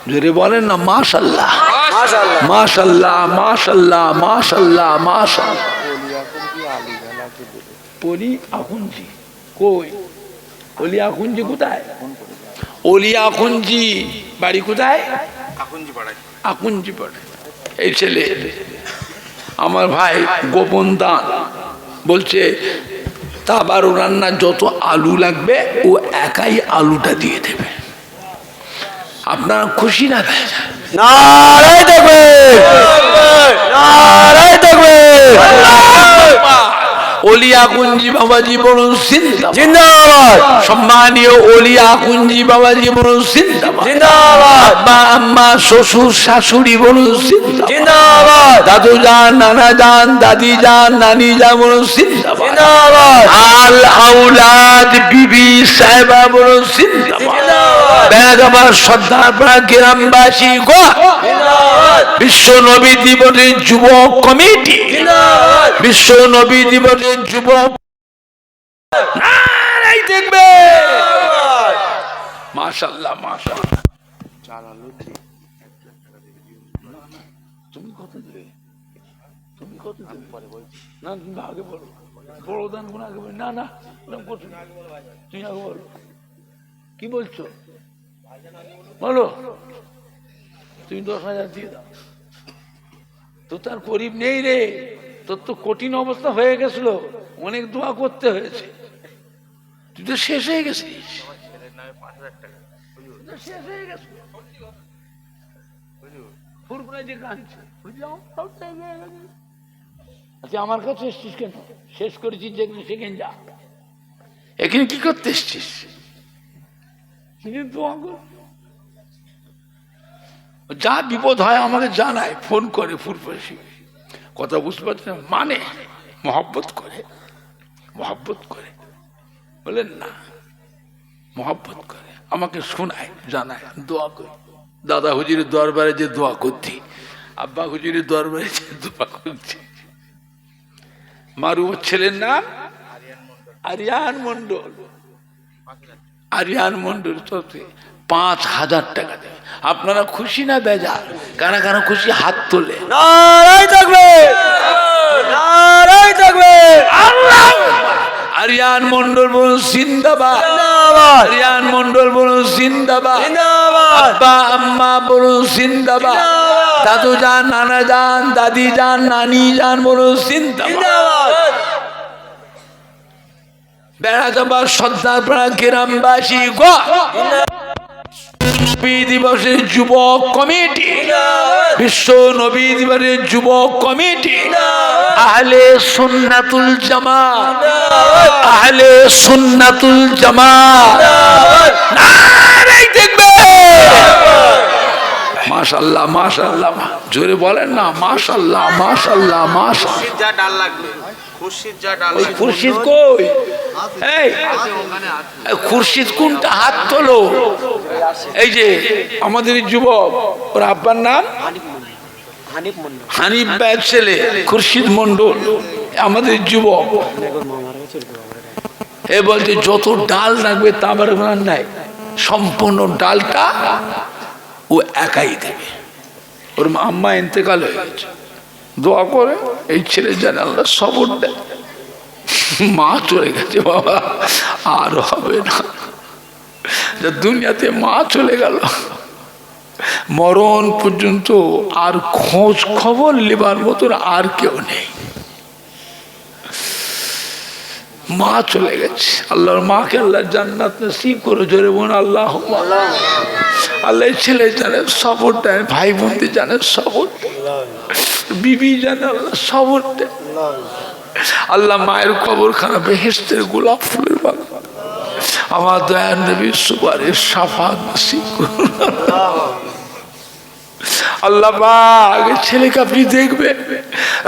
জোরে বলেন না মাশাআল্লাহ মাশাআল্লাহ মাশাআল্লাহ মাশাআল্লাহ মাশাআল্লাহ পলি আখুনজি কই ওলি আখুনজি কোথায় ওলি আখুনজি বাড়ি কোথায় আখুনজি পাড়ায় এই ছেলে আমার ভাই গোপন দান বলছে তাবারু রান্না যত আলু লাগবে ও একাই আলুটা দিয়ে দেবে আপনারা খুশি না নারায়ে তাকবীর নারায়ে তাকবীর ওলিয়া কুঞ্জি বাবাজি বলুন জিন্দাবাদ সম্মানীয় ওলিয়া কুঞ্জি বাবাজি বলুন জিন্দাবাদ আব্বা আম্মা শ্বশুর শাশুড়ি বলুন জিন্দাবাদ দাদু যান নানা যান দাদি যান নানি যান বলুন জিন্দাবাদ আল আউলাদ বিবি সাহেবা বলুন বেড়াবার সর্দারপাড়া গ্রামবাসী গো বিশ্ব নবী দিবসের যুবক কমিটি বিশ্ব নবী দিবসের যুবক নারায়ে তাকবীর মাশাআল্লাহ মাশাআল্লাহ তুমি কত দেবে? তুমি কত দেবে? না তুমি আগে বলো, বড় দান কোন আগে বলো। না না তুমি আগে বলো, কি বলছো বলো। তুমি 10,000 দিয়ে দাও। তো তার গরিব নেই রে, তোর তো কঠিন অবস্থা হয়ে গেছিল, অনেক দোয়া করতে হয়েছে, তুই তো শেষ হয়ে গেছিস। শেষ হয়ে গেছিল যে কাঁদছে। আচ্ছা আমার কাছে এসছিস কেন? শেষ করেছিস যেখানে সেখানে যা, এখানে কি করতে এসছিস? যা বিপদ হয় আমাকে জানায়, ফোন করে, ফুরফুসি কথা বুঝতে পারছি না, মানে মহব্বত করে, মহব্বত করে, বলেন না, মহব্বত করে, আমাকে শোনায়, জানায়, দোয়া করি। দাদা হুজুরের দরবারে যে দোয়া করছি, আব্বা হুজুরের দরবারে যে দোয়া করছি। মারুফের ছেলের নাম আরিয়ান মন্ডল। আরিয়ান মন্ডল 5,000 টাকা দেবে। আপনারা খুশি না বেজার? কারা কারা খুশি হাত তোলে। নারায়ে তাকবীর, নারায়ে তাকবীর। আল্লাহ। আরিয়ান মন্ডল বলুন জিন্দাবাদ, জিন্দাবাদ। আরিয়ান মন্ডল বলুন জিন্দাবাদ, জিন্দাবাদ। আব্বা আম্মা বলুন জিন্দাবাদ, দাদু যান, নানা যান, দাদি যান, নানি যান, বলুন জিন্দাবাদ। বেড়া যাবার সর্দার পাড়া গ্রামবাসী গো, নবী দিবসের যুবক কমিটি, বিশ্ব নবী দিবসের যুবক কমিটি, আহলে সুন্নাতুল জামাত, আহলে সুন্নাতুল জামাত, নারায়ে তাকবীর। মাশাআল্লাহ মাশাআল্লাহ, জোরে বলেন না, মাশাআল্লাহ মাশাআল্লাহ মাশাআল্লাহ। যা ডাল লাগবে, খুরশিদ যা ডাল লাগবে। খুরশিদ কই? এই খুরশিদ কোনটা? হাত তোলো। এই যে আমাদের যুবক, ওর আব্বার নাম হানিফ ভাইয়ের ছেলে খুরশিদ মন্ডল, আমাদের যুবক। এ বলছে যত ডাল রাখবে তা আমার নাই, সম্পূর্ণ ডালটা ও একাই দেবে। ওর আম্মা ইন্তেকাল হয়ে গেছে, দোয়া করে এই ছেলে যেন আল্লাহ সবর দেয়। মা চলে গেছে বাবা, আর হবে না, দুনিয়াতে মা চলে গেল, মরণ পর্যন্ত আর খোঁজ খবর নেবার মতন আর কেউ নেই। মা চলে গেছে, আল্লাহর মাকে আল্লাহ জান্নাত নসিব করে, জোরে বোন আল্লাহ। আল্লাহ ছেলে জানে সবর দেয়, ভাই বোনদের জানে সবর, বিবি জানে আল্লাহ সবর দেয়। আল্লাহ মায়ের কবরখানা বেহেশতের গোলাপ ফুলের বাগান, আমার দয়ার নবীর সুপারিশ শাফাত নসিব করুন আল্লাহ। আগে ছেলেকে আপনি দেখবে,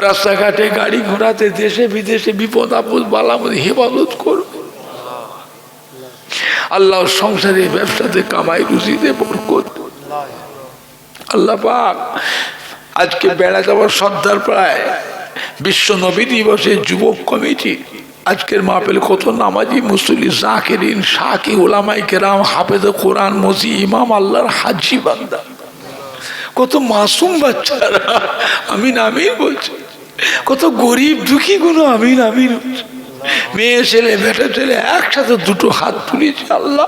রাস্তাঘাটে গাড়ি ঘোড়াতে, দেশে বিদেশে বিপদ আপদ বালামত হেফাজত করবে আল্লাহ। সংসারে ব্যবসাতে কামাই রুজিতে বরকত আল্লাহ পাক। আজকে বেড়া যাওয়ার সর্দার প্রায় বিশ্ব নবী দিবসে যুবক কমিটি, আজকের মাহফিল কত নামাজি মুসল্লি, জাকিরিন, শাকি, উলামায়ে কেরাম, হাফেজ কোরআন, মসি, ইমাম, আল্লাহর হাজি বান্দা, কত মাসুম বাচ্চারা আমিন আমিন বলছে, কত গরিব দুঃখী গুলো আমিন আমিন বলছে, মেয়ে ছেলে বেটা ছেলে একসাথে দুটো হাত তুলেছে আল্লাহ।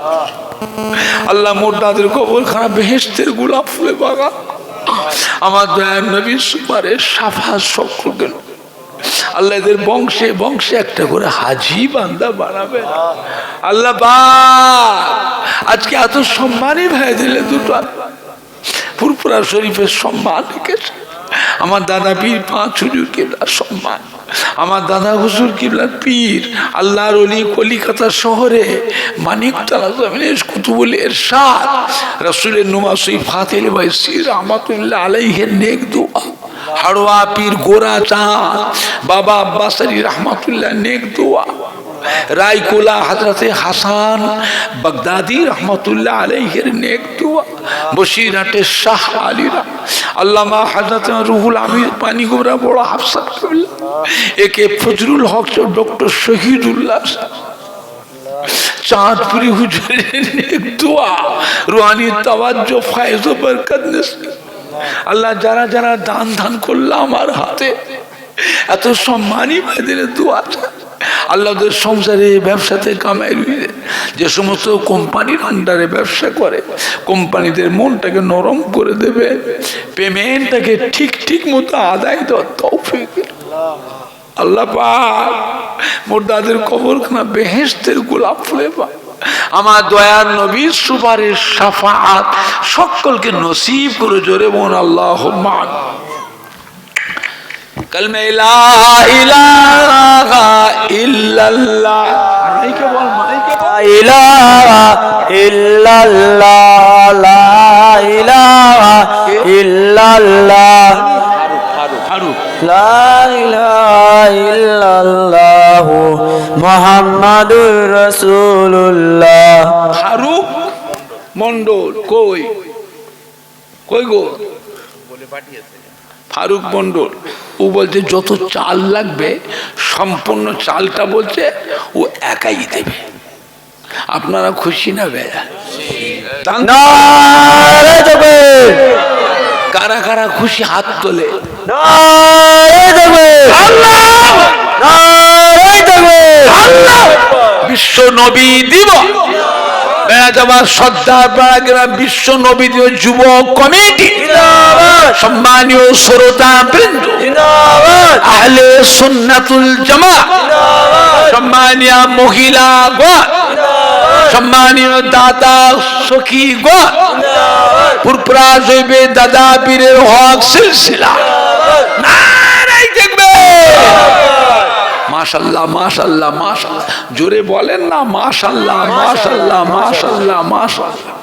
আল্লাহ মোটাদের কবরখানা বেহেশতের গোলাপ ফুলে বাগান, আমার দয়ার নবীর সুপারিশ শাফাত সকলকে আল্লাহ এদের বংশে বংশে একটা করে হাজি বান্দা বানাবে আল্লাহ। আজকে এত সম্মানই ভাই দিলে দুটো ফুরফুরা শরীফের সম্মান রেখেছে। আমার দাদা পীর 5 হুজুর কিবলার সম্মান, আমার দাদা হুজুর কিবলার পীর আল্লাহর ওলি কলিকাতা শহরে মানিকতলা জমিনের কুতুবুল ইরশাদ রাসূলের নুমাসি ফাতিল বাইসি রাহমাতুল্লাহ আলাইহির নেক দোয়া, হাড়োয়া পীর গোরা চাঁদ বাবা আব্বাস আলী রহমাতুল্লাহ নেক দোয়া, রায়কুলা হযরতে হাসান বাগদাদি রহমাতুল্লাহ আলাইহির নেক দোয়া, বসিরহাটের শাহ আলীরা আল্লামা হযরত রুহুল আমিন পানিগোবরা বড় হাফসাত কবিল্লা, একে ফজলুল হক ডক্টর শহীদুল্লাহ चांदपुरी हुजूर दुआ रूहानी तवज्जो फैज़ व बरकत नसीब আল্লাহ যারা যারা দান দান করলো আমার হাতে এত সম্মানী ভাইদের দোয়া আল্লাহ ওদের সংসারে ব্যবসাতে কামাই রুইয়ে যে সমস্ত কোম্পানির আন্ডারে ব্যবসা করে কোম্পানিদের মনটাকে নরম করে দেবে পেমেন্টটাকে ঠিক ঠিক মতো আদায় দেওয়ার তৌফিক আল্লাহ পাক মুর্দাদের কবরখানা বেহেশতের গোলাপ ফুলে পাক আমার দয়ার নবীর সুপারিশ শাফাআত সকলকে নসিব করে জোরে বলুন আল্লাহুম্মা কালমা লা ইলাহা ইল্লাল্লাহ মাইকে বল মাইকে লা ইলাহা ইল্লাল্লাহ লা ইলাহা ইল্লাল্লাহ ফারুক লা ইলাহা ইল্লাল্লাহ মুহাম্মাদুর রাসূলুল্লাহ ফারুক মন্ডল কই কই গো বলে পাঠিয়েছে ফারুক মন্ডল ও বলছে যত চাল লাগবে সম্পূর্ণ চালটা বলছে ও একাই দেবে আপনারা খুশি না বেয়া নারে তাকবীর কারা কারা খুশি হাত তোলে নারে তাকবীর আল্লাহ নারে তাকবীর আল্লাহ বিশ্ব নবী দিবস বেড়াজামার সর্দার পাড়াগ্রাম বিশ্ব নবী দিবস যুব কমিটি সম্মানীয় শ্রোতা বৃন্দ আহলে সুন্নাতুল জামাত সম্মানীয় মহিলা গণ সম্মানীয় দাদা সখী গণ পুরপুরা জৈবে দাদা পীরের হক সিলসিলা নারায়ে তাকবীর মাশাআল্লাহ মাশাআল্লাহ মাশাআল্লাহ জোরে বলেন না মাশাআল্লাহ মাশাআল্লাহ মাশাআল্লাহ মাশাআল্লাহ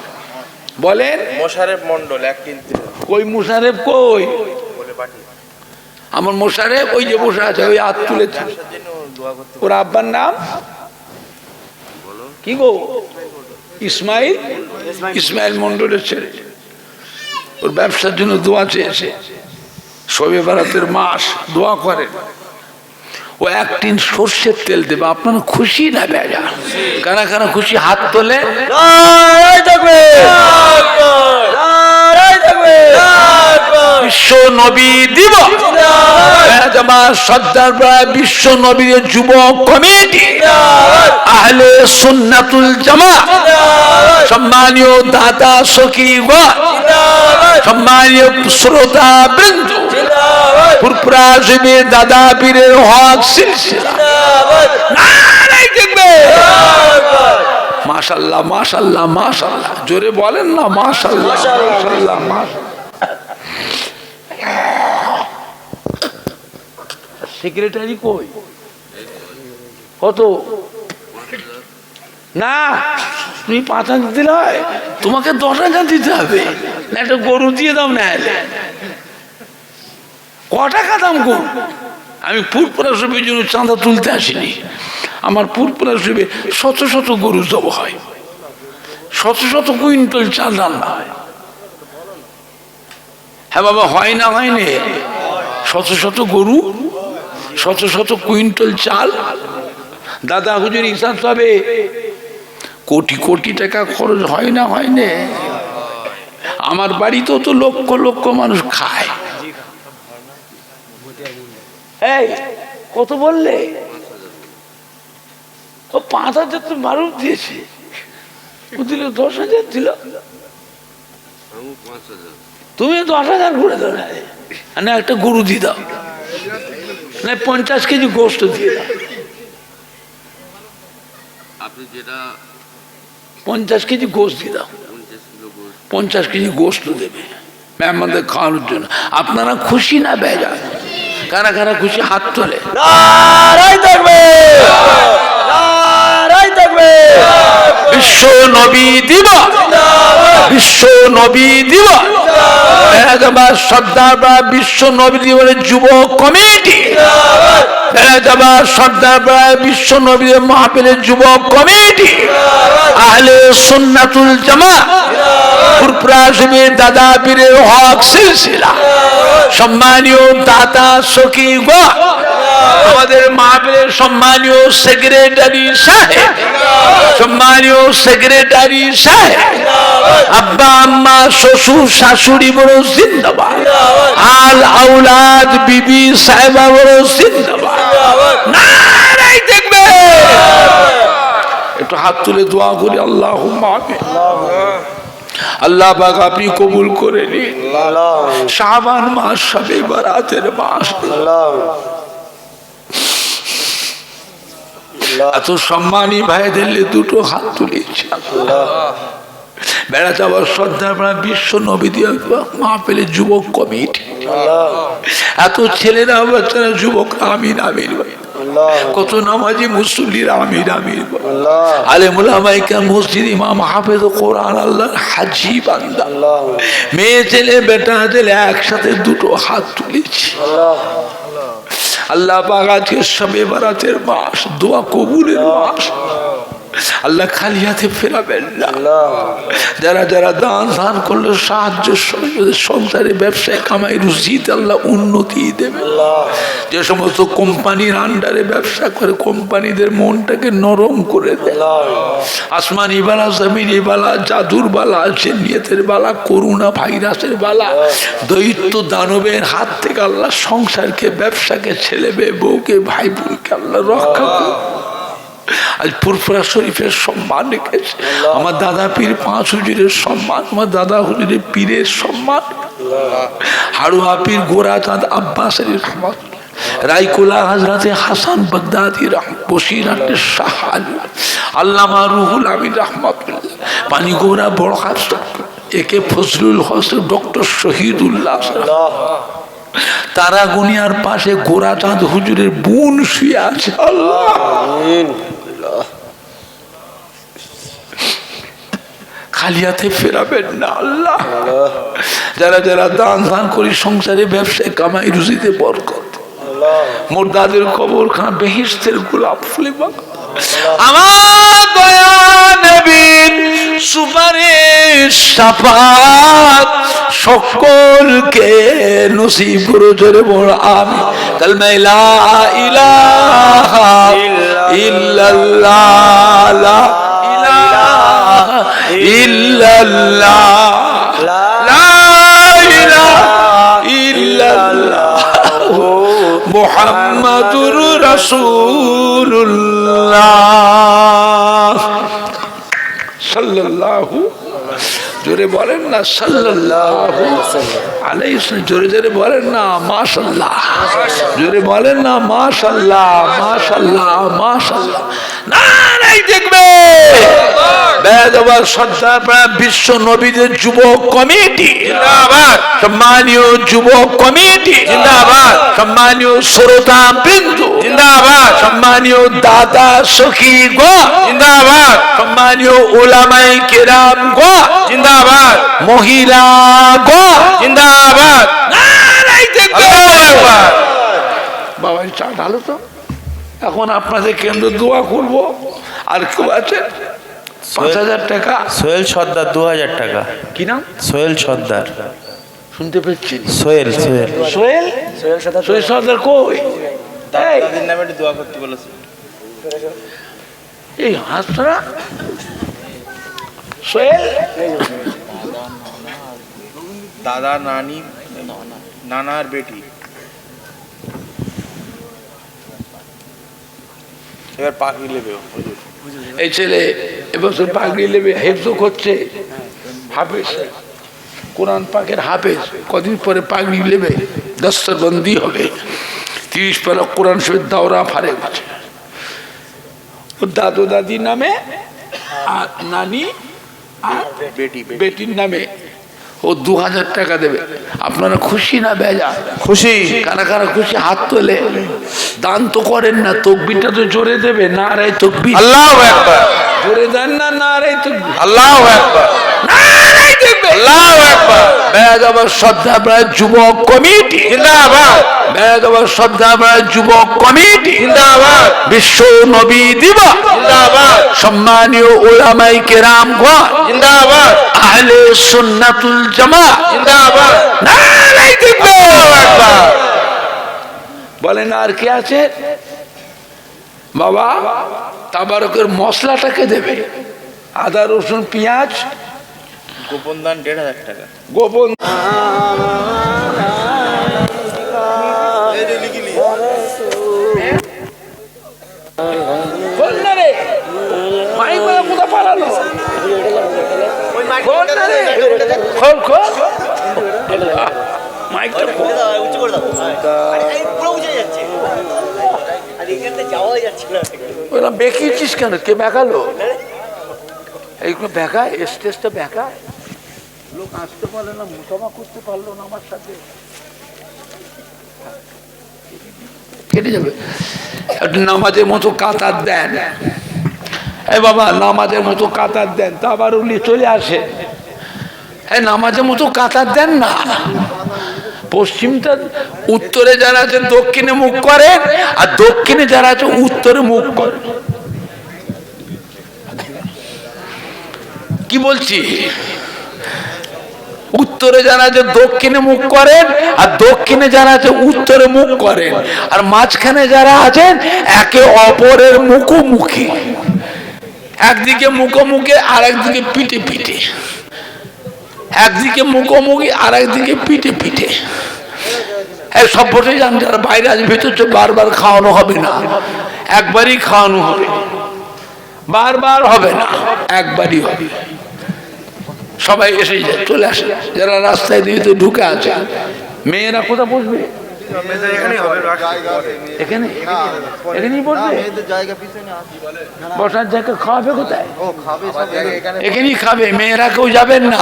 বলেন মোশারেফ মন্ডল 1 কিনতে কই মুশারেফ কই বলে পাঠিয়েছে আমার মুশারেফ ওই যে বসে আছে ওই হাত তুলেছে জন্য দোয়া করতে ওর আব্বার নাম কি গো ইসমাইল ইসমাইল মন্ডলের ছেলে ওর ব্যবসার জন্য দোয়া চেয়েছে শবে বরাতের মাস দোয়া করে ও 1 টিন সরষের তেল দেবে আপনারা খুশি না বেজা কারা কারা খুশি হাত তোলে নারে তাকবীর নারে তাকবীর বিশ্ব নবী দিবস বেড়াজামার সর্দার পাড়া বিশ্ব নবীর যুব কমিটি আহলে সুন্নাতুল জামাত সম্মানীয় দাদা সখী গণ সম্মানীয় শ্রোতা বৃন্দ পুরপুরা জমি দাদা পীরের হক সিলসিলা নারায়ে তাকবীর মাশাআল্লাহ মাশাআল্লাহ মাশাআল্লাহ জোরে বলেন না মাশাআল্লাহ মাশাআল্লাহ মাশাআল্লাহ সেক্রেটারি কই কত না তুমি 5,000 দিলে হয় তোমাকে 10,000 দিতে হবে না একটা গরু দিয়ে দাও না ক টাকা দাম গরু আমি পুরপুরা শরীফের জন্য চাঁদা তুলতে আসিনি আমার পুরপুরা শরীফে শত শত গরু জব হয় শত শত কুইন্টাল চাল রান্না হয় হ্যাঁ বাবা হয় না হয়নি শত শত গরু শত শত কুইন্টাল চাল দাদা হুজুর হিসাব হবে কোটি কোটি টাকা খরচ হয় না হয়নি আমার বাড়িতেও তো লক্ষ লক্ষ মানুষ খায় এই কত বললে ও 5,000 তো মারুফ দিয়েছে ও দিল 10,000 দিল তুমি 10,000 করে দাও না একটা গরু দিয়ে দাও না 50 কেজি গোস্ত দিয়ে দাও আপনি যেটা 50 কেজি গোস্ত দিয়ে দাও 50 কেজি গোস্ত দেবে মেহমানদের খাওয়ানোর জন্য আপনারা খুশি না বেজা কারা কারা খুশি হাত তোলে নারে তাকবীর নারে তাকবীর বিশ্ব নবী দিবস বিশ্ব নবী দিবস বেড়াজামার সর্দার পাড়া বিশ্ব নবী দিবসের যুব কমিটি বেড়াজামার সর্দার পাড়া বিশ্ব নবী মাহফিলের যুব কমিটি আহলে সুন্নাতুল জামাত পুরপুরা জমি দাদা পীরের হক সিলসিলা সম্মানীয় দাতা সখী গণ আমাদের মাহফিলের সম্মানীয় সেক্রেটারি সাহেব, সম্মানীয় সেক্রেটারি সাহেব, আব্বা আম্মা শ্বশুর শাশুড়ি বড় জিন্দাবাদ, আল আউলাদ বিবি সাহেবা বড় জিন্দাবাদ। নারায়ে তাকবীর। একটু হাত তুলে দোয়া করি, আল্লাহুম্মা আমিন। আল্লাহ পাক আপনি কবুল করে নিন। শাবান মাস, শবে বরাতের মাস, এত সম্মানী ভাইদের দুটো হাত তুলেছি। বেড়াতে আবার শ্রদ্ধা বিশ্ব নবী মাহফিলের যুবক কমিটি, এত ছেলেরা বাচ্চারা যুবক আমিন আমিন, কত নামাজি মুসল্লিরা আমিন আমিন, আলেম উলামায়ে কেরাম, মসজিদ ইমাম, হাফেজ কোরআন, আল্লাহর হাজী বান্দা, মেয়ে ছেলে বেটা ছেলে একসাথে দুটো হাত তুলেছি। আল্লাহ পাক আজকে শবে বরাতের মাস, দোয়া কবুলের মাস। আল্লাহ খালি হাতে ফেরাবেন না। যারা যারা দান দান করলে সাহায্য সংসারে ব্যবসায় কামাই রুজিতে আল্লাহ উন্নতি দেবে। যে সমস্ত কোম্পানির আন্ডারে ব্যবসা করে কোম্পানিদের মনটাকে নরম করে দেয়। আসমানি বালা, জমিনি বালা, জাদুর বালা, জিন্নিয়াতের বালা, করোনা ভাইরাসের বালা, দৈত্য দানবের হাত থেকে আল্লাহ সংসারকে, ব্যবসাকে, ছেলে মেয়ে, বউকে, ভাই বোনকে আল্লাহ রক্ষা করে। আজ ফুরফুরা শরীফের সম্মান রেখেছে। আমার দাদা পীর পাঁচ হুজুরের সম্মান, আমার দাদা হুজুরের পীরের সম্মান, হাড়ুয়া পীর গোরাচাঁদ আব্বাসের রহমত, রাইকুলা হযরতে হাসান বাগদাদি বসিরহাটের শাহ আল্লামা রুহুল আমিন রহমাতুল্লাহ, পানিগোড়া বড় হাসন, একে ফজলুল হোসেন, ডক্টর শহীদুল্লাহ, তারাগুনিয়ার পাশে গোরাচাঁদ হুজুরের বোন শুয়ে আছে। আল্লাহ খালি হাতে ফেরাবেন না আল্লাহ। যারা যারা দান দান করি সংসারে, ব্যবসায়, কামাই রুজিতে বরকত, মুর্দাদের কবরখানা বেহেশতের গোলাপ ফুলে বাঁকা। আমার দয়া নবীর সুপারিশ শাফাত সকলকে নসিব করো, জোরে বল আমিন। কালমা লা ইলাহা ইল্লাল্লাহ, লা ইলাহা ইল্লাল্লাহ, লা ইলাহা ইল্লাল্লাহ, মুহাম্মাদুর রাসূলুল্লাহ সাল্লাল্লাহু, জোরে বলেন না সাল্লাল্লাহু আলাইহি ওয়াসাল্লাম, জোরে জোরে বলেন না মাশাআল্লাহ, জোরে বলেন না মাশাআল্লাহ, মাশাআল্লাহ, মাশাআল্লাহ। নারায়ে তাকবীর। বেদবার সর্দার বিশ্ব নবীদের যুবক কমিটি জিন্দাবাদ, সম্মানীয় যুবক কমিটি জিন্দাবাদ, সম্মানীয় শ্রোতা বিন্দু জিন্দাবাদ, সম্মানীয় দাদা সখী গো জিন্দাবাদ, সম্মানীয় উলামায়ে কেরাম গো জিন্দাবাদ, মহিলা গো জিন্দাবাদ। নারায়ে তাকবীর। বাবা চা ঢালো তো, এখন আপনাদের কেন্দ্র দোয়া করব। আর কেউ আছে? ৫,০০০ টাকা। সোহেল সর্দার ২,০০০ টাকা। কি নাম? সোহেল সর্দার। শুনতে পেয়েছি সোহেল সোহেল সোহেল, সোহেল সর্দার কই? দাদাদের নামে একটু দোয়া করতে বলেছে। এই হাসরা সোহেল, দাদা, নানি, নানার বেটি। এবার পাখি নেবে হুজুর। এই ছেলে এবছর পাগড়ি নেবে, হেফজ করছে, হাফেজ, কোরআন পাকের হাফেজ। কদিন পরে পাগড়ি নেবে, দস্তরবন্দি হবে, 30 পারা কোরআন শরীফ দাওরা ফারে গেছে। ওর দাদু দাদি নামে আর নানি আর বেটির নামে ও ২,০০০ টাকা দেবে। আপনারা খুশি না বেজা? খুশি। কারা কারা খুশি হাত তোলে। দান তো করেন না, তকবিরটা তো জোরে দেবে। নারায়ে তাকবীর, আল্লাহু আকবার। জোরে দেন না নারায়ে তাকবীর, আল্লাহু আকবার, নারায়ে তাকবীর, আল্লাহু আকবার। বেয়াদবার শ্রদ্ধাপ্রায় যুবক কমিটি জিন্দাবাদ, বেয়াদবার শ্রদ্ধাপ্রায় যুবক কমিটি জিন্দাবাদ, বিশ্ব নবী দিবস জিন্দাবাদ, সম্মানীয় উলামায়ে কেরাম গণ জিন্দাবাদ, আহলে সুন্নাতুল জামাত জিন্দাবাদ, নারায়ে তাকবীর। আল্লাহু আকবার। বলেন আর কি আছে বাবা? তাবারকের মশলাটাকে দেবে, আদা রসুন পেঁয়াজ, গোপন দান 1,500 টাকা। গোপন খোল না রে, মাইক বলা কোথা পালালো? খোল না রে, খোল খোল মাইকটা খোল। ওরা বেঁকিয়েছিস কেন? কে বেঁকালো? এইগুলো বেঁকায়, স্টেজটা বেঁকায়, লোক আসতে পারলো না, মুসাফা করতে পারলো না আমার সাথে, কেটে যাবে। একটু নামাজের মতো কাতার দেন, এই বাবা নামাজের মতো কাতার দেন। তা আবার উনি চলে আসে, এই নামাজের মতো কাতার দেন না। পশ্চিমটা উত্তরে যারা আছে দক্ষিণে মুখ করে, আর দক্ষিণে যারা আছে উত্তরে মুখ করে। কি বলছি? উত্তরে যারা আছে দক্ষিণে মুখ করেন, আর দক্ষিণে যারা আছে উত্তরে মুখ করেন, আর মাঝখানে যারা আছেন একে অপরের মুখোমুখি, একদিকে মুখোমুখি আর একদিকে পিঠে পিঠে, একদিকে মুখোমুখি আর একদিকে পিঠে পিঠে। এই সভ্যটাই জান, যারা বাইরে আছে ভেতর বারবার খাওয়ানো হবে না, একবারই খাওয়ানো হবে, বারবার হবে না, একবারই হবে। সবাই এসে যায়, চলে আসে। যারা রাস্তায় দিয়ে তো ঢুকে আছে, মেয়েরা কোথা বসবে? এখানে এখানেই বসবে। বসার জায়গা খাওয়াবে কোথায়? এখানেই খাবে। মেয়েরা কেউ যাবেন না,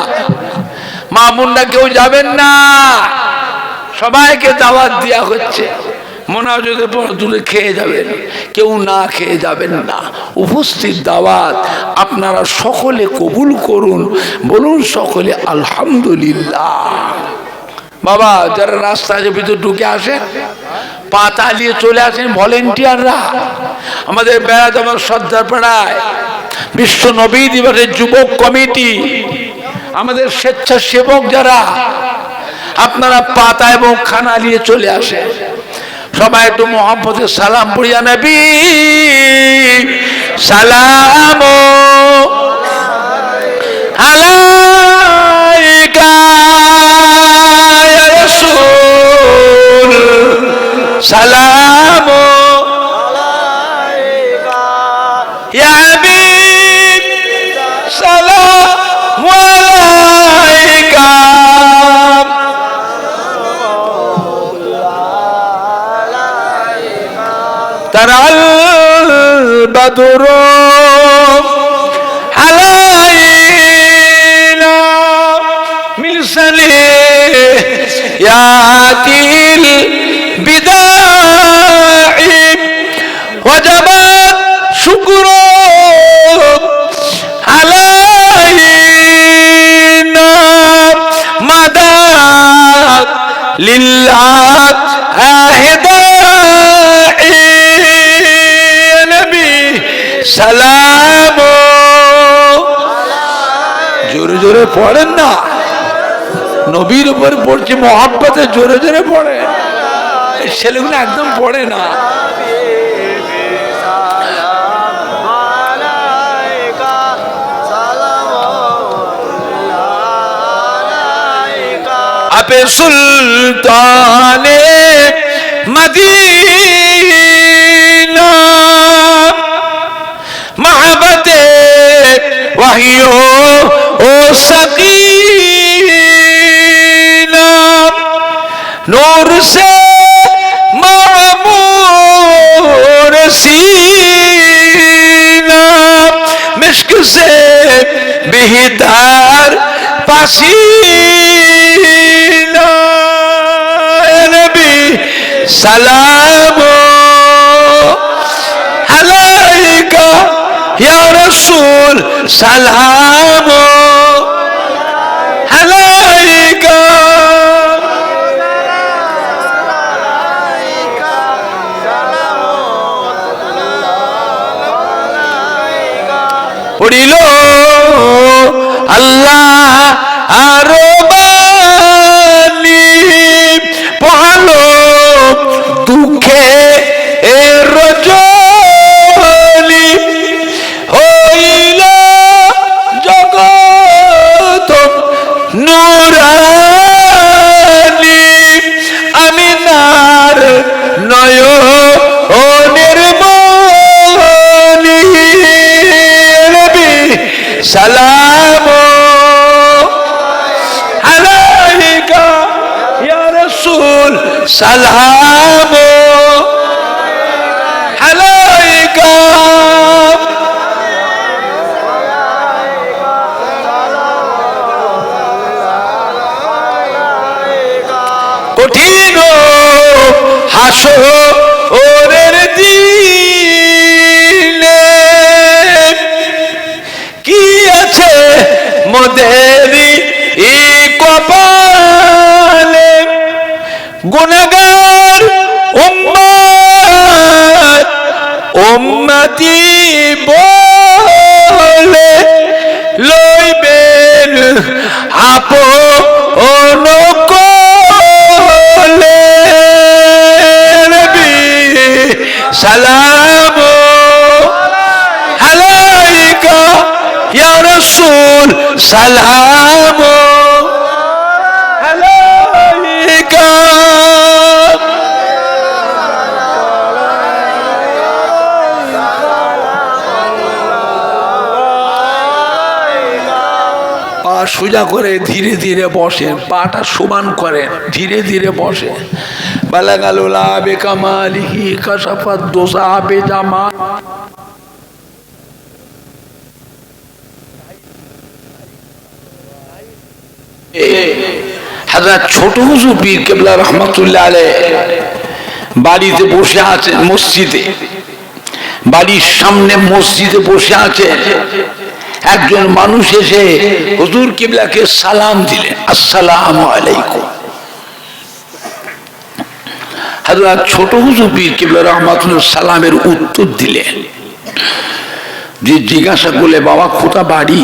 মা বোনরা কেউ যাবেন না, সবাইকে দাওয়াত দেওয়া হচ্ছে। মোনাজাতের পর দূরে খেয়ে যাবেন, কেউ না খেয়ে যাবেন না। উপস্থিত দাওয়াত আপনারা সকলে কবুল করুন, বলুন সকলে আলহামদুলিল্লাহ। বাবা যারা রাস্তায় ভিতর ঢুকে আসেন, পাতা নিয়ে চলে আসেন ভলেন্টিয়াররা। আমাদের বেড়াত আমার সর্দার পাড়ায় বিশ্ব নবী দিবসের যুবক কমিটি, আমাদের স্বেচ্ছাসেবক যারা, আপনারা পাতা এবং খানা নিয়ে চলে আসেন। সবাই একটু মোহাম্মদের সালাম পড়িয়া, নবী সালাম আলাইকা ইয়া রাসূল, সালাম আলাইকা ইয়া হাবিব, সালাম আলাইকা। তারাল বাদর আলাইনা মিন সানিয়াতিল বিদাই ওয়াজাবা শুকরু আলাইনা মাদা লিল্লাহ আহিদাই নবী সালাম। জোরে জোরে পড়েন না, নবীর উপর পড়ছে মহব্বতে, জোরে জোরে পড়ে। ছেলেগুলো একদম পড়ে না। আপে সুলতানে মদিনা महबते वहियो ओ सकीना, नूर से मामूर सीना, मिश्क से बेहतर पसीना, नबी सलाम अलैका या रसूल, सलाम अलैका। পড়িল আল্লাহ আরো বানি, পড়ালো দুঃখে নুরানি আমিনার নয়নের মনি নবী সালাম আলাইকা ইয়া রাসূল সালাম আলাইকা কঠিন হাসরের দিনে কি আছে মোদের এই কপালে গুনাহগার উম্মত উম্মতি বলে লইবেন আপন কোলে নবী সালাম আলাইকা ইয়া রাসূল সালাম আলাইকা পা সোজা করে ধীরে ধীরে বসেন, পাটা সমান করেন, ধীরে ধীরে বসে। বালাগালুলা বেকামালিহি কাশাফাত দোসা বেজামা হযরত ছোট হুজুর পীর কেবলা রহমাতুল্লাহ আলাইহি বাড়িতে বসে আছেন, মসজিদে, বাড়ির সামনে মসজিদে বসে আছেন। একজন মানুষ এসে হুজুর কিবলাকে সালাম দিলেন, আসসালামু আলাইকুম। হযরত ছোট হুজুর পীর কিবলা রহমাতুল্লাহ সালামের উত্তর দিলেন। যে জিজ্ঞাসা করলে বাবা কোথা বাড়ি?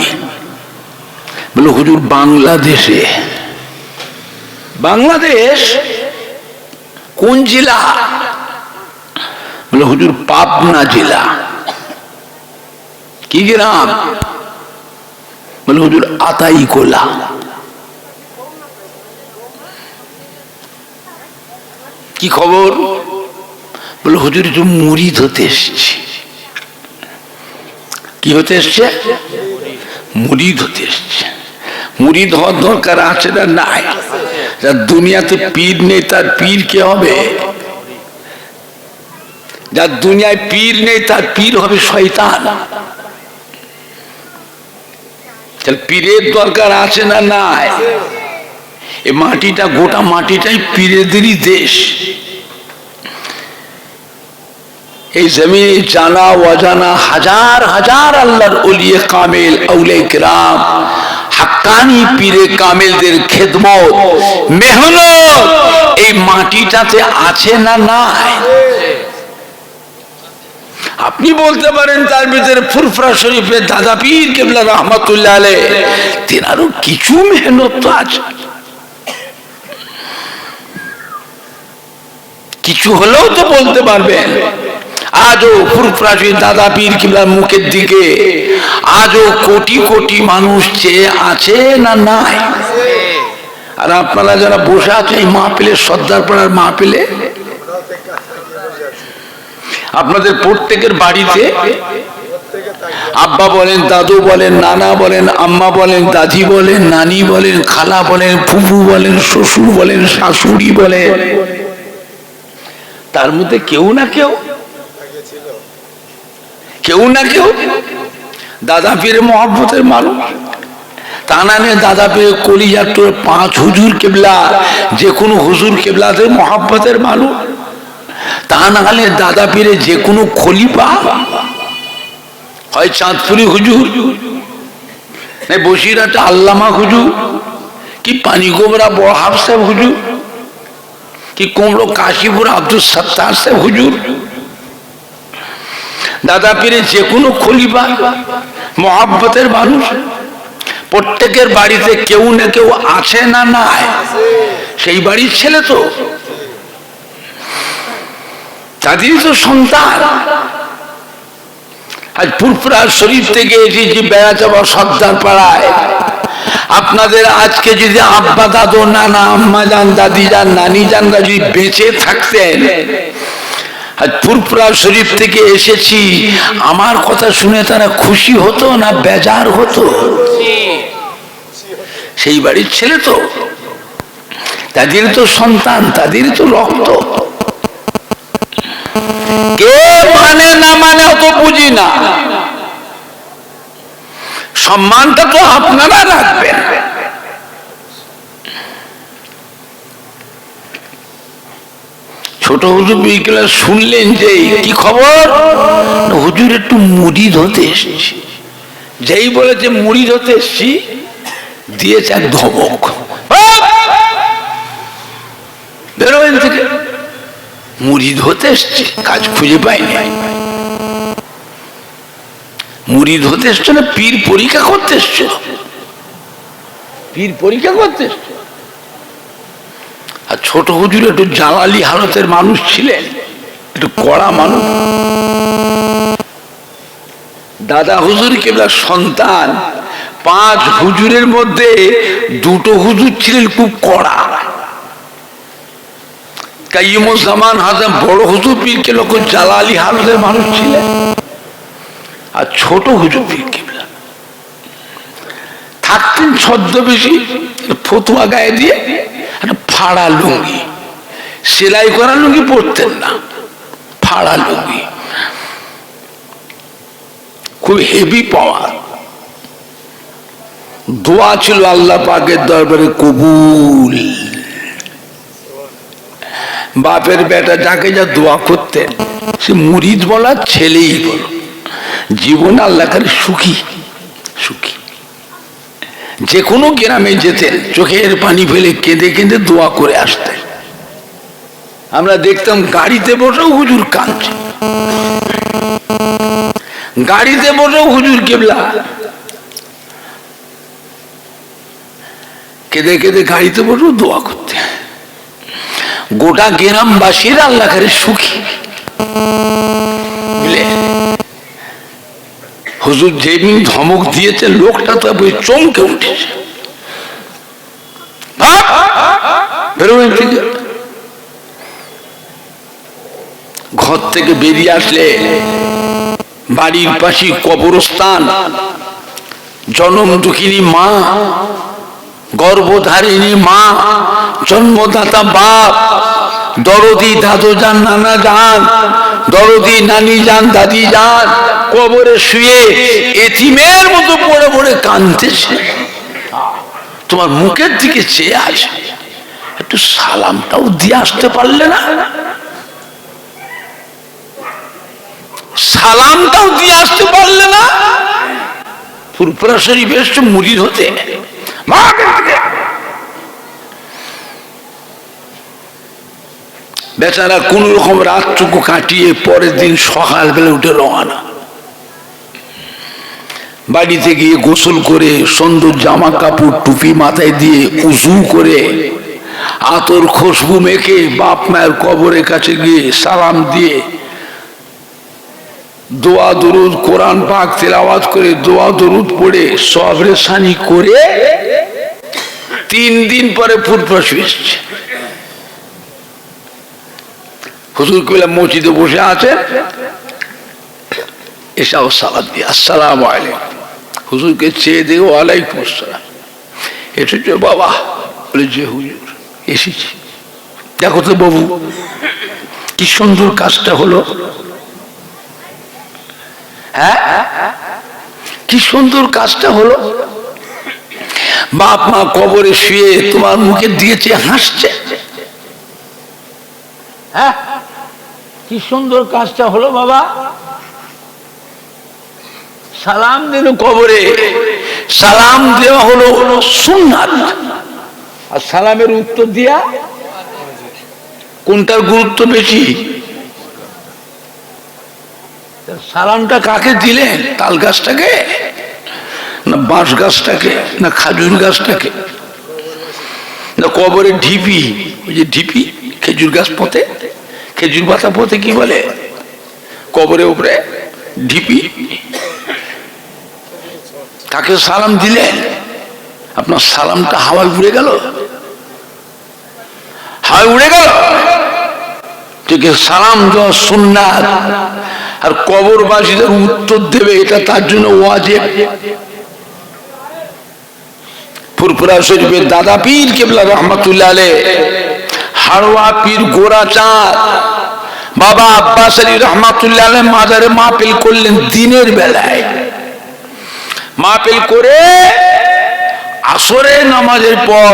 বলে হুজুর বাংলাদেশে। বাংলাদেশ কোন জেলা? বলে হুজুর পাবনা জেলা। কি গ্রাম? বলে হুজুর আতাইকোলা। কি খবর? বলে হুজুর একটু মুরিদ হতে এসছে। কি হতে এসছে? মুরিদ হতে এসছে। মুরিদ হওয়ার দরকার আছে না নাই? যার দুনিয়াতে পীর নেই তার পীর কে হবে? যার দুনিয়ায় পীর নেই তার পীর হবে শয়তান। পীরের দরকার আছে না নাই? এই মাটিটা, গোটা মাটিটাই পীরেদেরই দেশ। এই জমিনে জানা অজানা হাজার হাজার আল্লাহর ওলিয়ে কামেল, আউলিয়া কিরাম, হাক্কানি পীরে কামেলদের খেদমত, মেহনত এই মাটিটাতে আছে না নাই? আপনি বলতে পারেন তার ভিতরে ফুরফুরা শরীফের দাদা পীর কেবলা রহমাতুল্লাহ আলাইহি তেনারও কিছু মেহনত তো আছে, কিছু হলেও তো বলতে পারবেন। আজও ফুরফুরা শরীফ দাদা পীর কেবলার মুখের দিকে আজও কোটি কোটি মানুষ চেয়ে আছে না নাই? আর আপনারা যারা বসে আছেন এই মাহফিলে, সর্দারপাড়ার মাহফিলে, আপনাদের প্রত্যেকের বাড়িতে আব্বা বলেন, দাদু বলেন, নানা বলেন, আম্মা বলেন, দাদি বলেন, নানি বলেন, খালা বলেন, ফুফু বলেন, শ্বশুর বলেন, শাশুড়ি বলেন, তার মধ্যে কেউ না কেউ দাদা পীরের মহব্বতের মানুষ। তা না নিয়ে দাদা পীরের কলিজার তোর 5 হুজুর কেবলা, যে কোনো হুজুর কেবলাদের মহব্বতের মানুষ। তা না হলে দাদা পীরের যে কোনো খলিফা, হয় চাঁদপুরি হুজুর, বসিরহাটে আল্লামা হুজুর, কি পানিগোবরা বড় হাফ সাহেব হুজুর, কি কুমড়ো কাশীপুর আব্দুল সত্তার সাহেব হুজুর, দাদা পীরের যে কোনো খলিফা মহব্বতের মানুষ। প্রত্যেকের বাড়িতে কেউ না কেউ আছে না নাই? সেই বাড়ির ছেলে তো, তাদেরই তো সন্তান। আজ ফুরফুরা শরীফ থেকে এসেছি বেড়া যাওয়া সর্দার পাড়ায়। আপনাদের আজকে যদি আব্বা দাদু নানা আম্মা যান দাদি যান নানি যানরা যদি বেঁচে থাকতেন, আজ ফুরফুরা শরীফ থেকে এসেছি, আমার কথা শুনে তারা খুশি হতো না বেজার হতো? সেই বাড়ির ছেলে তো, তাদের তো সন্তান, তাদের তো রক্ত। কে মানে না মানে অত বুঝি না, সম্মানটা তো আপনারা রাখবেন। ছোট হুজুর বিকেলে শুনলেন যে কি খবর, হুজুর একটু মুড়ি ধরতে এসেছি। যেই বলেছে মুড়ি ধরতে এসেছি, দিয়েছে এক ধমক, বেরোবেন থেকে। মুড়ি ধরতে এসছে, কাজ খুঁজে পাইনি। মুড়ি ধরতে এসছো না পীর পরীক্ষা করতে এসছো? পীর পরীক্ষা করতে এসছো? আর ছোট হুজুর একটু জালালি হালতের মানুষ ছিলেন, একটু কড়া মানুষ। দাদা হুজুর কেবল সন্তান, 5 হুজুরের মধ্যে 2টো হুজুর ছিলেন খুব কড়া। কাইয়ুমুজ্জামান হাজার বড় হুজুর পীর কেবল খুব জালালি হালতের মানুষ ছিলেন, আর ছোট হুজুর পীর কেবলা থাকতেন ছদ্মবেশী, ফতুয়া গায়ে দিয়ে একটা ফাড়া লুঙ্গি, সেলাই করা লুঙ্গি পরতেন না, ফাড়া লুঙ্গি, খুব হেভি পাওয়ার। দোয়া ছিল আল্লাহ পাকের দরবারে কবুল। বাপের বেটা যাকে যা দোয়া করতেন, সে মুরিদ বলা ছেলেই বলো, জীবন আল্লাহ করে সুখী সুখী। যে কোনো গ্রামে যেতেন, চোখের পানি ফেলে কেঁদে কেঁদে দোয়া করে আসতেন। আমরা দেখতাম গাড়িতে বসেও হুজুর কাঁদছে, গাড়িতে বসেও হুজুর কেবলা কেঁদে কেঁদে গাড়িতে বসেও দোয়া করতে। গোটা গ্রামবাসীর আল্লাহ করে সুখী। হুজুর যেদিন ধমক দিয়েছে, লোকটা তো চমকে উঠেছে। ঘর থেকে বেরিয়ে আসলে বাড়ির পাশে কবরস্থান, জনম দুঃখিনী মা, গর্ভধারিণী মা, জন্মদাতা বাপ, দরদি দাদু যান নানা যান, দরদি নানি যান দাদি যান, কবরে শুয়ে এতিমের মতো পড়ে পড়ে কাঁদতেছে। তোমার মুখের দিকে চেয়ে আছে, একটু সালামটাও দিয়ে আসতে পারলে না? সালামটাও দিয়ে আসতে পারলে না? ফুরফুরা শরীফ এসছে মুরিদ হতে, বেচারা কোন রকম রাতটুকু কাটিয়ে পরের দিন সকালবেলা উঠে রওনা। বাড়িতে গিয়ে গোসল করে, সুন্দর জামা কাপড় টুপি মাথায় দিয়ে, উজু করে, আতর খুশবু মেখে বাপ মায়ের কবরের কাছে গিয়ে সালাম দিয়ে, দোয়া দরুদ কোরআন পাক তেলাওয়াত করে, দোয়া দরুদ পড়ে সবরে সানি করে 3 দিন পরে ফুরফুরা এসছে। হুজুর কইলা মসজিদে বসে আছে, এসাও সালাত দিয়ে আসসালামু আলাইকুম। হুজুরকে চেয়ে দিয়ে ওয়ালাইকুম আসসালাম। এসেছ বাবা? বলে যে হুজুর এসেছি। দেখো তো বাবু কি সুন্দর কাজটা হলো, হ্যাঁ কি সুন্দর কাজটা হলো। বাপ মা কবরে শুয়ে তোমার মুখে দিয়েছে হাসছে, হ্যাঁ কি সুন্দর কাজটা হলো বাবা। সালাম দিল কবরে, সালাম দেওয়া হলো সুন্নাত, আর সালামের উত্তর দিয়া কোনটার গুরুত্ব বেশি? সালামটা কাকে দিলেন? তাল গাছটাকে না বাঁশ গাছটাকে না খাজুর গাছটাকে না কবরের ঢিপি? ওই যে ঢিপি খেজুর গাছ পোতে, খেজুর পাতা পোতে কি বলে কবরের উপরে ঢিপি, তাকে সালাম দিলেন। আপনার সালামটা হাওয়ায় উড়ে গেল, হাওয়ায় উড়ে গেল। ঠিক সালাম দেওয়া সুন্নাত, আর কবরবাসীদের উত্তর দেবে এটা তার জন্য ওয়াজিব। ফুরফুরা শরীফের দাদা পীর কেবলা রহমাতুল্লাহ আলাইহি, হাড়োয়া পীর গোরাচাঁদ বাবা আব্বাস আলী রহমাতুল্লাহ আলাইহি মাজারে মাহফিল করলেন দিনের বেলায়। মাহফিল করে আসরের নামাজের পর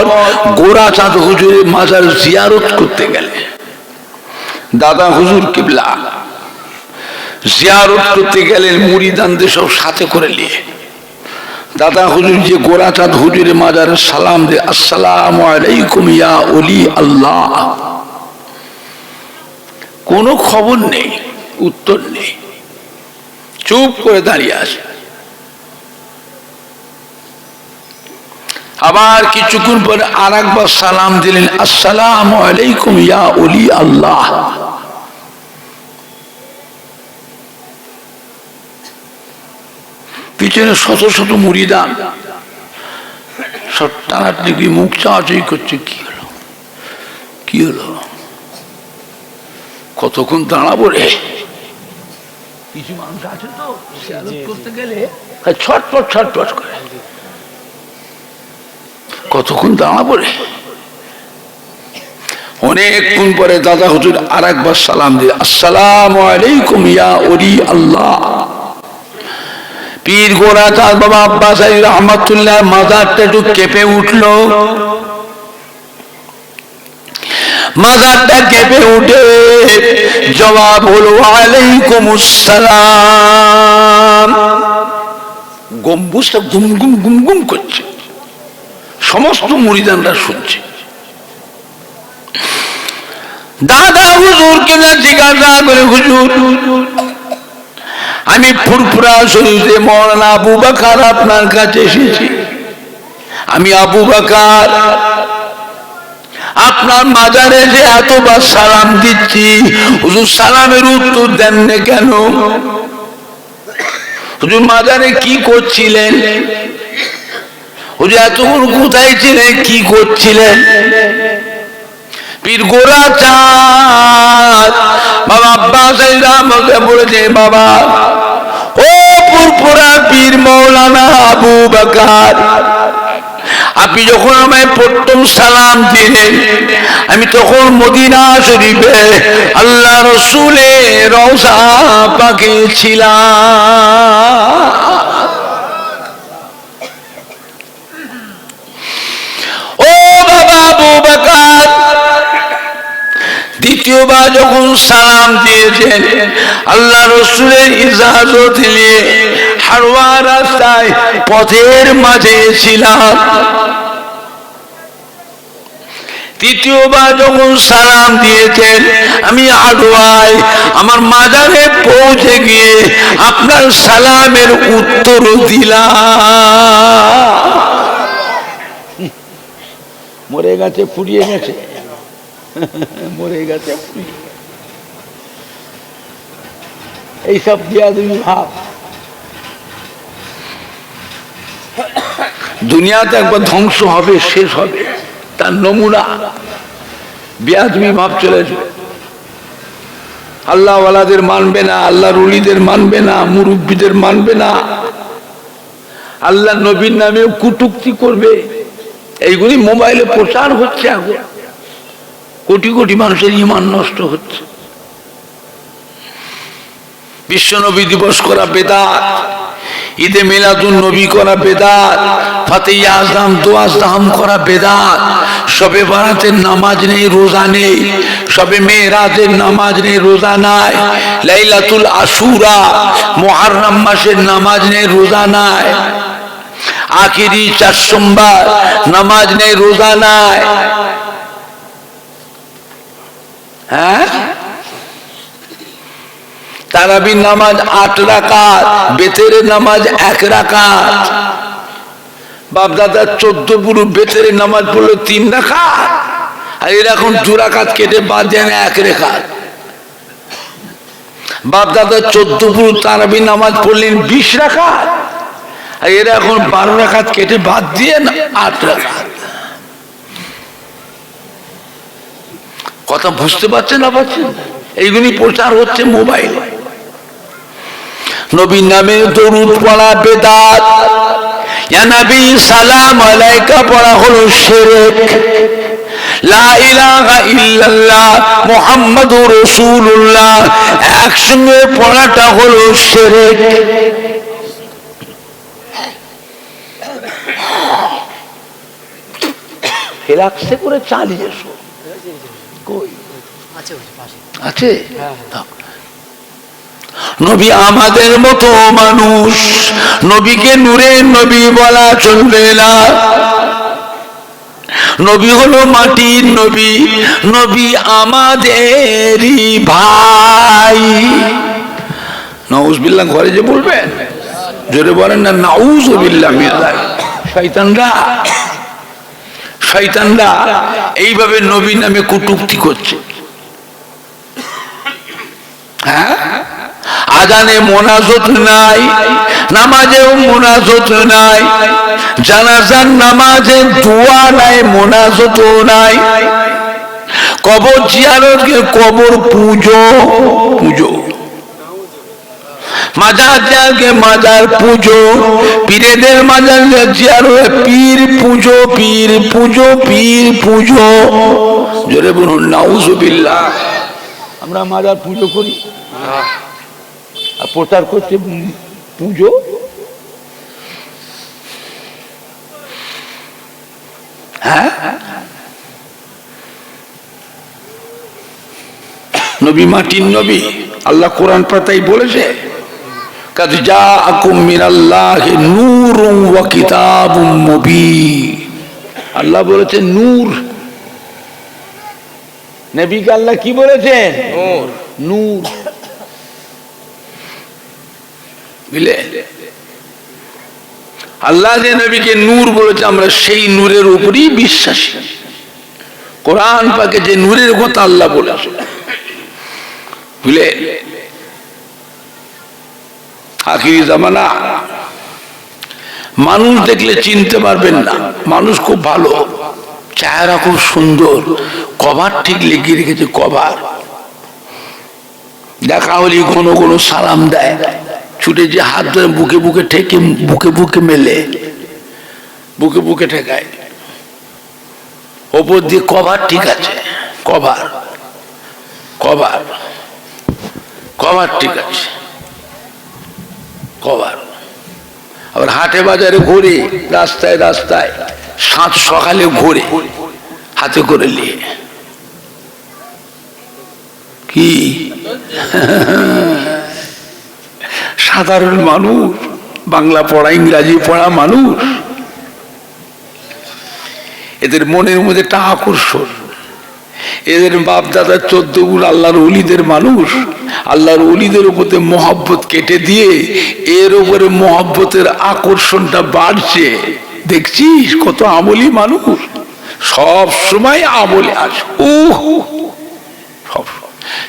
গোরাচাঁদ হুজুরের মাজার জিয়ারত করতে গেলেন। দাদা হুজুর কিবলা জিয়ারত করতে গেলেন মুরিদানদের সব সাথে করে নিয়ে। দাদা হুজুর যে গোরাচাঁদ হুজুরের মাজারে সালাম দে, আসসালামু আলাইকুম ইয়া ওলি আল্লাহ। কোনো খবর নেই, উত্তর নেই, চুপ করে দাঁড়িয়ে আছে। আবার কিছুক্ষণ পরে আর একবার সালাম দিলেন, আসসালামু আলাইকুম ইয়া ওলি আল্লাহ। পিছনে শত শত মুরিদান সব টানাটানি মুখ চাওয়াচাই করছে, কি হলো কি হলো, কতক্ষণ দাঁড়াবো রে। কিছু মানুষ আছে তো জিয়ারত করতে গেলে ছটপট ছটপট করে, কতক্ষণ দাঁড়াবো রে। অনেকক্ষণ পরে দাদা হুজুর আর একবার সালাম দিয়ে, আসসালামু আলাইকুম ইয়া ওলি আল্লাহ। পীর গোরাচাঁদ বাবা আব্বাস আলী রহমাতুল্লাহ মাজারটা একটু কেঁপে উঠলো। মাজারটা কেঁপে উঠে জবাব হলো আলাইকুম আসসালাম। গম্বুজটা গুম গুম গুম গুম করছে, সমস্ত মুরিদানরা শুনছে। দাদা হুজুরকে জিজ্ঞাসা করে, হুজুর আমি ফুরফুরা শরীফে মওলানা আবু বকর আপনার কাছে এসেছি, আমি আবু বকর আপনার মাজারে যে এতবার সালাম দিচ্ছি, হুজুর সালামের উত্তর দেন না কেন? হুজুর মাজারে কি করছিলেন? হুজুর এতক্ষণ কোথায় ছিলেন, কি করছিলেন? পীর গোরাচাঁদ বাবা আব্বাস আলী রহমাতুল্লাহ বলেছে, বাবা ও ফুরফুরা পীর মওলানা আবু বকর, আপনি যখন আমায় প্রথম সালাম দিলেন আমি তখন মদিনা শরীফে আল্লাহ রসুলের রওজা পাকে ছিলাম। ও বাবা আবু বকর, দ্বিতীয়বার যখন সালাম দিয়েছেন আল্লাহ রসুলের ইজাজত নিয়ে হাড়োয়া রাস্তায় পথের মাঝে ছিলাম। তৃতীয়বার যখন সালাম দিয়েছেন আমি হাড়োয়ায় আমার মাজারে পৌঁছে গিয়ে আপনার সালামের উত্তর দিলাম। মরে গেছে, ফুরিয়ে গেছে, মরে গেছে। এইসব বিয়াদবি ভাব দুনিয়াতে একবার ধ্বংস হবে, শেষ হবে, তার নমুনা বিয়াদবি ভাব চলেছে। আল্লাহ ওয়ালাদের মানবে না, আল্লাহ রুলিদের মানবে না, মুরব্বীদের মানবে না, আল্লাহ নবীর নামেও কুটুক্তি করবে। এইগুলি মোবাইলে প্রচার হচ্ছে, এখন কোটি কোটি মানুষের ঈমান নষ্ট হচ্ছে। বিশ্ব নবী দিবস করা বেদাত, ঈদে মিলাদুন নবী করা বেদাত, ফাতিহা আজম দোয়া আজম করা বেদাত, শবে বারাতের নামাজ নেই, রোজা নেই, শবে মেরাজের নামাজ নেই, রোজা নাই, লাইলাতুল আশুরা মুহররম মাসের নামাজ নেই, রোজা নাই, আখিরি চার সোমবার নামাজ নেই, রোজা নাই। হ্যাঁ, তারাবির নামাজ 8 রাকাত, বেতেরের নামাজ 1 রাকাত। বাপ দাদা 14 পুরো বেতেরের নামাজ পড়লো 3 রাকাত, আর এরা এখন 2 রাকাত কেটে বাদ দেন 1 রাকাত। বাপ দাদা 14 পুরো তারাবির নামাজ পড়লেন 20 রাকাত, আর এরা এখন 12 রাকাত কেটে বাদ দিয়ে না 8 রাকাত। কথা বুঝতে পারছেন না পাচ্ছেন? এইগুলি প্রচার হচ্ছে মোবাইলে। নবীর নামে দরুদ পড়া বেদাত, ইয়া নবী সালাম আলাইকা পড়া হলো শিরক, লা ইলাহা ইল্লাল্লাহ মুহাম্মাদুর রাসূলুল্লাহ একসঙ্গে পড়াটা হলো শিরক। ফেলাক্সে করে চালিয়ে এসো। কই আছে? নবী আমাদের মতো মানুষ, নবীকে নূরের নবী বলা চলবে না। নবী হলো মাটির নবী, নবী আমাদেরই ভাই। নাউজুবিল্লাহ ঘরে যে বলবেন, জোরে বলেন না নাউজুবিল্লাহ। শয়তানরা এইভাবে নবী নামে কটূক্তি করছে। হ্যাঁ, আজানে মোনাজাত নাই, নামাজেও মোনাজাত নাই, জানাজার নামাজে দোয়া নাই, মোনাজাতও নাই, কবর জিয়ারতকে কবর পুজো, মাজার যাকে মাজার পুজো, পীরেদের মাজার জিয়ারত পীর পুজো, পীর পুজো, পীর পুজো। জোরে বলুন নাউজুবিল্লাহ। আমরা মাজার পুজো করি আর প্রচার করছে পুজো। হ্যাঁ, নবী মাটির নবী। আল্লাহ কোরআন পাতায় বলেছে, কাদ জাআকুম মিনাল্লাহি নূরুন ওয়া কিতাবুম মুবিন। আল্লাহ বলেছেন নূর, নবীকে আল্লাহ কি বলেছেন? নূর। বুঝলে, আল্লাহ যে নবীকে নূর বলেছে, আমরা সেই নূরের উপরই বিশ্বাসী। কোরআন পাকে যে নূরের কথা আল্লাহ বলেছে, বুঝলে, আখিরি জামানা মানুষ দেখলে চিনতে পারবেন না। মানুষ খুব ভালো, চেহারা খুব সুন্দর, কভার ঠিক লিখে রেখেছে, কভার। দেখা হলে ঘন ঘন সালাম দেয়, ছুটে যে হাত ধরে বুকে বুকে ঠেকে, বুকে বুকে মেলে, বুকে বুকে ঠেকায়। ওপর দিয়ে কভার ঠিক আছে, কভার কভার কভার ঠিক আছে, কভার। আবার হাটে বাজারে ঘুরে, রাস্তায় রাস্তায়, সাত সকালে ঘুরে হাতে করে নিয়ে। কি সাধারণ মানুষ, বাংলা পড়া ইংরাজি পড়া মানুষ, এদের মনের মধ্যে একটা আকর্ষণ। এদের বাপ দাদা 14 গুণ আল্লাহর ওলিদের মানুষ, আল্লাহর ওলিদের উপরে মহব্বত কেটে দিয়ে এর উপরে মহব্বতের আকর্ষণটা বাড়ছে। দেখছিস কত আমলি মানুষ, সব সময় আমলে আছে।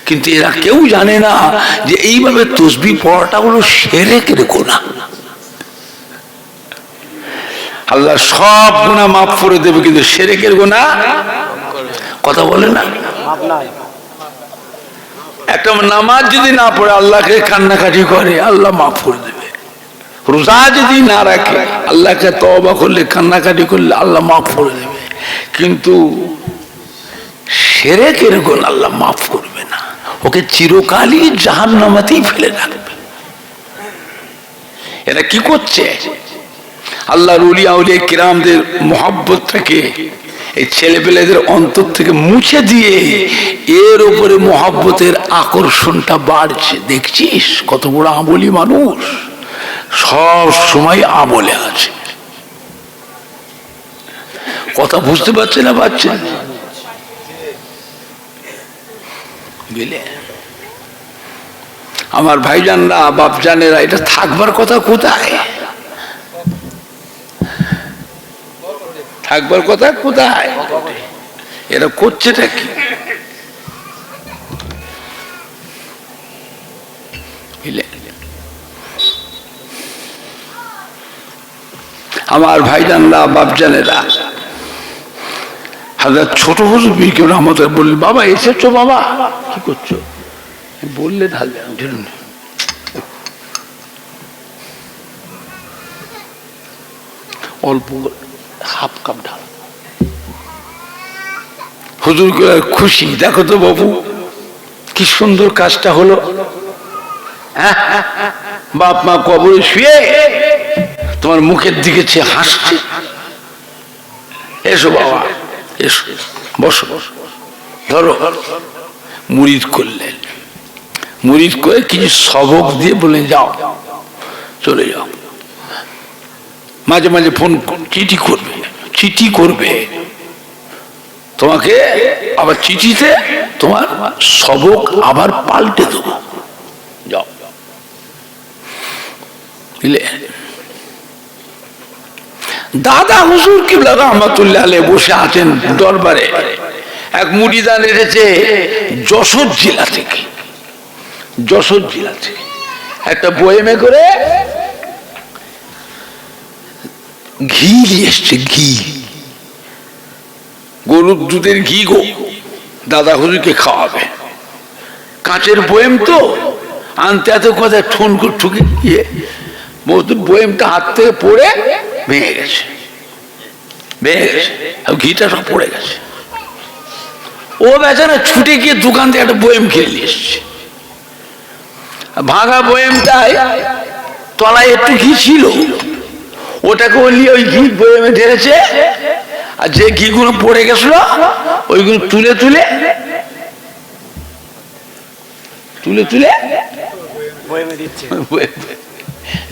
কিন্তু এরা কেউ জানে না যে এইভাবে তসবিহ পড়াটা হলো শিরকের গুনাহ। আল্লাহ সব গুনাহ মাফ করে দেবে, কিন্তু শিরকের গুনাহ কথা বলে না। একটা নামাজ যদি না পড়ে আল্লাহকে কান্নাকাটি করে, আল্লাহ মাফ করে দেবে। রোজা যদি না রাখে, আল্লাহকে তওবা করলে, কান্নাকাটি করলে আল্লাহ মাফ করে দেবে। কিন্তু শিরকের গুনাহ আল্লাহ মাফ করবে না, ওকে চিরকালই জাহান্নামেতেই ফেলে রাখবে। এরা কি করছে? আল্লাহর ওলিয়া আউলিয়া কিরামদের মহব্বতটাকে এই ছেলেপেলেদের অন্তর থেকে মুছে দিয়ে এর উপরে মহব্বতের আকর্ষণটা বাড়ছে। দেখছিস কত বড় আমলি মানুষ, সব সময় আমলে আছে। কথা বুঝতে পারছে না? পারছেন? বুঝলে, আমার ভাইজানরা, বাপজানেরা, এটা থাকবার কথা কোথায়? থাকবার কথা কোথায়? এরা করছেটা কি? আমার ভাইজানরা বাপজানেরা, হাজার ছোট হুজুর পীর কেবলা আমাদের বললেন, বাবা এসেছো বাবা, কি করছো? বললে ঢালবে, ঢেলুন অল্প হাফ কাপ ঢাল। হুজুর খুশি, দেখো তো বাবু কি সুন্দর কাজটা হলো। বাপ মা কবরে শুয়ে তোমার মুখের দিকে চেয়ে হাসছে। এসো বাবা এসো, বসো, ধরো। মুরিদ করলেন, মুরিদ করে কিছু সবক দিয়ে বলে যাও, চলে যাও। মাঝে মাঝে ফোন চিঠি করবে, চিঠি করবে তোমাকে, আবার চিঠিতে তোমার সবক আবার পাল্টে দেবো, যাও। দাদা হুজুর কিবলা রহমাতুল্লাহ আলাইহি বসে আছেন দরবারে। এক মুরিদান এসেছে যশোর জেলা থেকে, যশোর জেলা থেকে একটা বয়েমে করে ঘি নিয়ে এসছে, ঘি, গরুর দুধের ঘি গো, দাদা হুজুরকে খাওয়াবে। কাঁচের বয়েম তো, আনতে এত কথা ঠোন করে ঠুকে গিয়ে বয়েমটা হাত থেকে পড়ে ভেঙে গেছে, ভেঙে গেছে, ঘিটা সব পড়ে গেছে। ও বেচারা ছুটে গিয়ে দোকান থেকে একটা বয়েম কিনে নিয়ে এসছে। ভাঙা বয়েমটায় তলায় একটু ঘি ছিল, ওটাকে নিয়ে ওই ঘি বয়েমে ঢেলেছে, আর যে ঘিগুলো পড়ে গেছিল ওইগুলো তুলে তুলে তুলে তুলে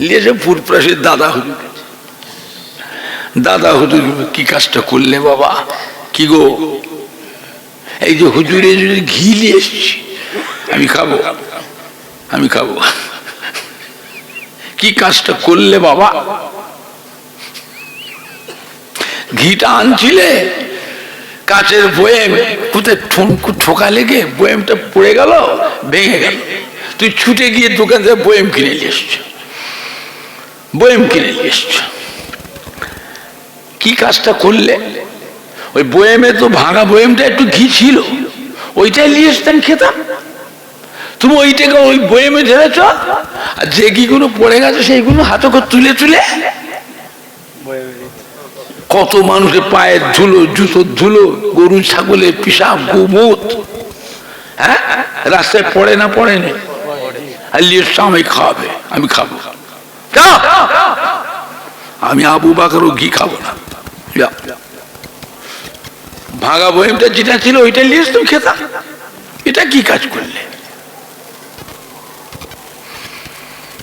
নিয়েছে ফুরপ্রাসের দাদা হুজুর। দাদা হুজুর কি কাজটা করলে বাবা? কি গো, এই যে হুজুরে যদি ঘি নিয়ে এসছি, আমি খাবো, আমি খাবো। কি কাজটা করলে বাবা? ঘিটা আনছিলে, কাচের বয়েম কোথায় ঠোকা লেগে বয়েমটা পড়ে গেল, ভেঙে গেল, তুই ছুটে গিয়ে দোকান থেকে বয়েম কিনে নিয়ে এসছ, বয়েম কিনে নিয়ে এসছ। কি কাজটা করলে? ওই বয়েমে তো ভাঙা বয়েমটা একটু ঘি ছিল, ওইটাই নিয়ে এসতেন, খেতাম। তুমি ওইটাকে ওই বয়েমে ঢেলেছ, আর যে ঘিগুলো পড়ে গেছে সেইগুলো হাতে করে তুলে তুলে কত মানুষের পায়ের ধুলো, জুতোর ধুলো, গরু ছাগলের পিসাব গোমূত, হ্যাঁ, রাস্তায় পড়ে না পড়ে না, আর আমি খাওয়াবে, আমি খাবো, আমি আবু বাকরও ঘি খাবো না। ভাঙা বয়েমটা যেটা ছিল ওইটা নিয়ে তুমি খেতাম। এটা কি কাজ করলে?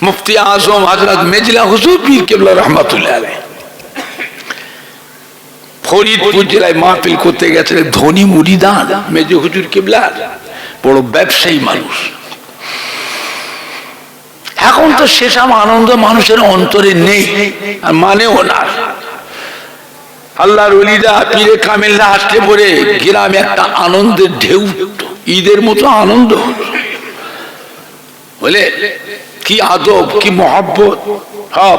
মুফতি আজম হযরত মেজলা হুজুর পীর কেবলা রহমাতুল্লাহ আলাইহি ফরিদপুর জেলায় মাহফিল করতে গেছিলেন। ধনী মুরিদান মেজ হুজুর কেবলার, বড় ব্যবসায়ী মানুষ। এখন তো সেসব আনন্দ মানুষের অন্তরে নেই, আর মানেও না। আল্লাহর ওলিরা পীরে কামেলরা আসতে পরে গ্রামে একটা আনন্দের ঢেউ, ঈদের মতো আনন্দ বলে, কি আদব, কি মহব্বত, সব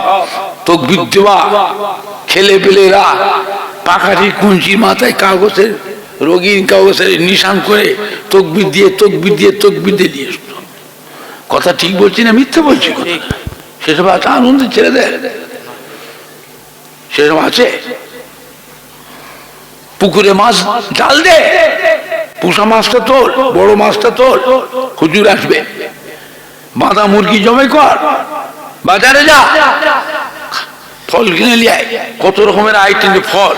তাকবীর দেওয়া, ছেলে পেলেরা পাখাটি কুঞ্চি মাথায় কাগজের রঙিন কাগজের নিশান করে তাকবীর দিয়ে তাকবীর দিয়ে তাকবীর দিয়ে দিয়ে আসতো। কথা ঠিক বলছি না মিথ্যে বলছি? সেসব আছে আনন্দের ছেড়ে দেয়, সেসব আছে। পুকুরে মাছ জাল দে, পুষা মাছটা তোল, বড় মাছটা তোল, হুজুর আসবে। বাঁধা মুরগি জমে কর, বাজারে যা, ফল কিনে নিয়ে আয়, কত রকমের আইটেম ফল,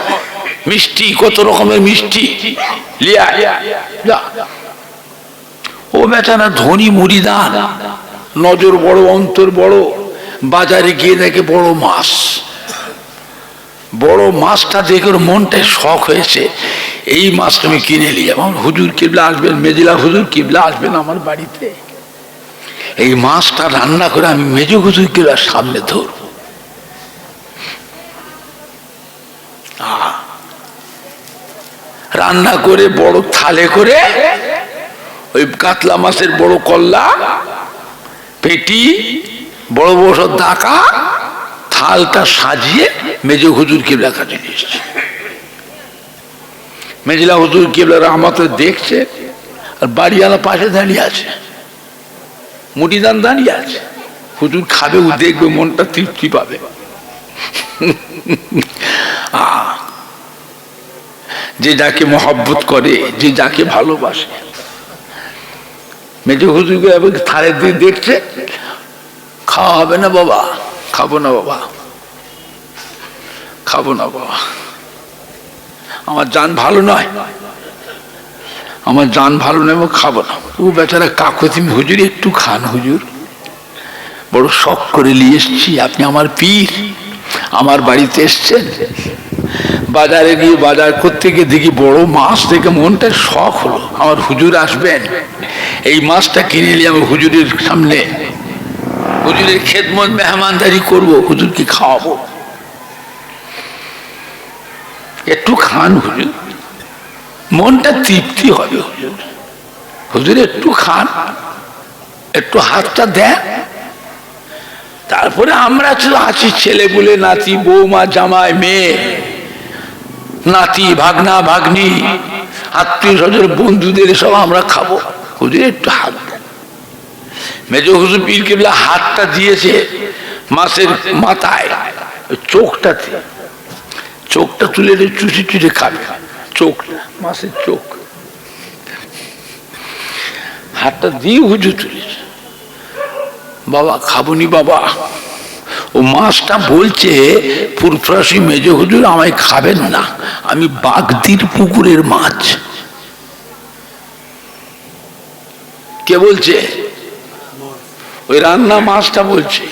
মিষ্টি, কত রকমের মিষ্টি লিয়ে আয়, যা। ও বেচারা ধনী মুরিদান, নজর বড়, অন্তর বড়, বাজারে গিয়ে দেখে বড় মাছ, বড় মাছটা দেখে মনটায় শখ হয়েছে, এই মাছটা আমি কিনে নিয়ে যাবো। হুজুর কিবলা আসবেন, মেজলা হুজুর কিবলা আসবেন আমার বাড়িতে, এই মাছটা রান্না করে আমি মেজ হুজুর কিবলার সামনে ধরব। রান্না করে বড় থালে করে ওই কাতলা মাছের বড় কল্লা, পেটি, বড় বড় দাকা থালটা সাজিয়ে মেজ হুজুর কিবলার কাছে নিয়ে এসছে। মেজলা হুজুর কিবলার আমাকে দেখছে, আর বাড়িওয়ালা পাশে দাঁড়িয়ে আছে, মুটিদান দাঁড়িয়ে আছে। হুজুর খাবে, ও দেখবে, মনটা তৃপ্তি পাবে। যে যাকে মহব্বত করে, যে যাকে ভালোবাসে। মেজ হুজুরকে থালের দিয়ে দেখছে, খাওয়া হবে না বাবা, খাবো না বাবা, খাবো না বাবা, আমার জান ভালো নয়, আমার জান ভালো নয়, খাবো না। ও বেচারা কাকুতি, হুজুর একটু খান হুজুর, বড় শখ করে নিয়ে এসছি, আপনি আমার পীর, আমার বাড়িতে এসছেন। বাজারে গিয়ে বাজার করতে গিয়ে দেখি বড় মাছ দেখে মনটা শখ হলো, আমার হুজুর আসবেন, এই মাছটা কিনে নিয়ে আমি হুজুরের সামনে হুজুরের খেদমত মেহমানদারি করবো, হুজুরকে খাওয়াবো। একটু খান হুজুর, মনটা তৃপ্তি হবে হুজুর, হুজুর একটু খান, একটু হাতটা দেন। তারপরে আমরা আছি, ছেলে বলে, নাতি, বৌমা, জামাই, মেয়ে, নাতি, ভাগনা, ভাগ্নি, আত্মীয় স্বজন, বন্ধুদের সব আমরা খাবো, হুজুর একটু হাত দেন। মেজ হুজুর পীর কেবলা হাতটা দিয়েছে মাছের মাথায়, চোখটাতে, চোখটা তুলে চুষি চুষে খাবে, চোখটা, মাছের চোখ, হাতটা দিয়ে হুজুর তুলেছে। বাবা খাবনি বাবা, ও মাছটা বলছে, ফুরফুরাসি মেজ হুজুর আমায় খাবেন না, আমি বাগদির পুকুরের মাছ। কে বলছে? ওই রান্না মাছটা বলছে,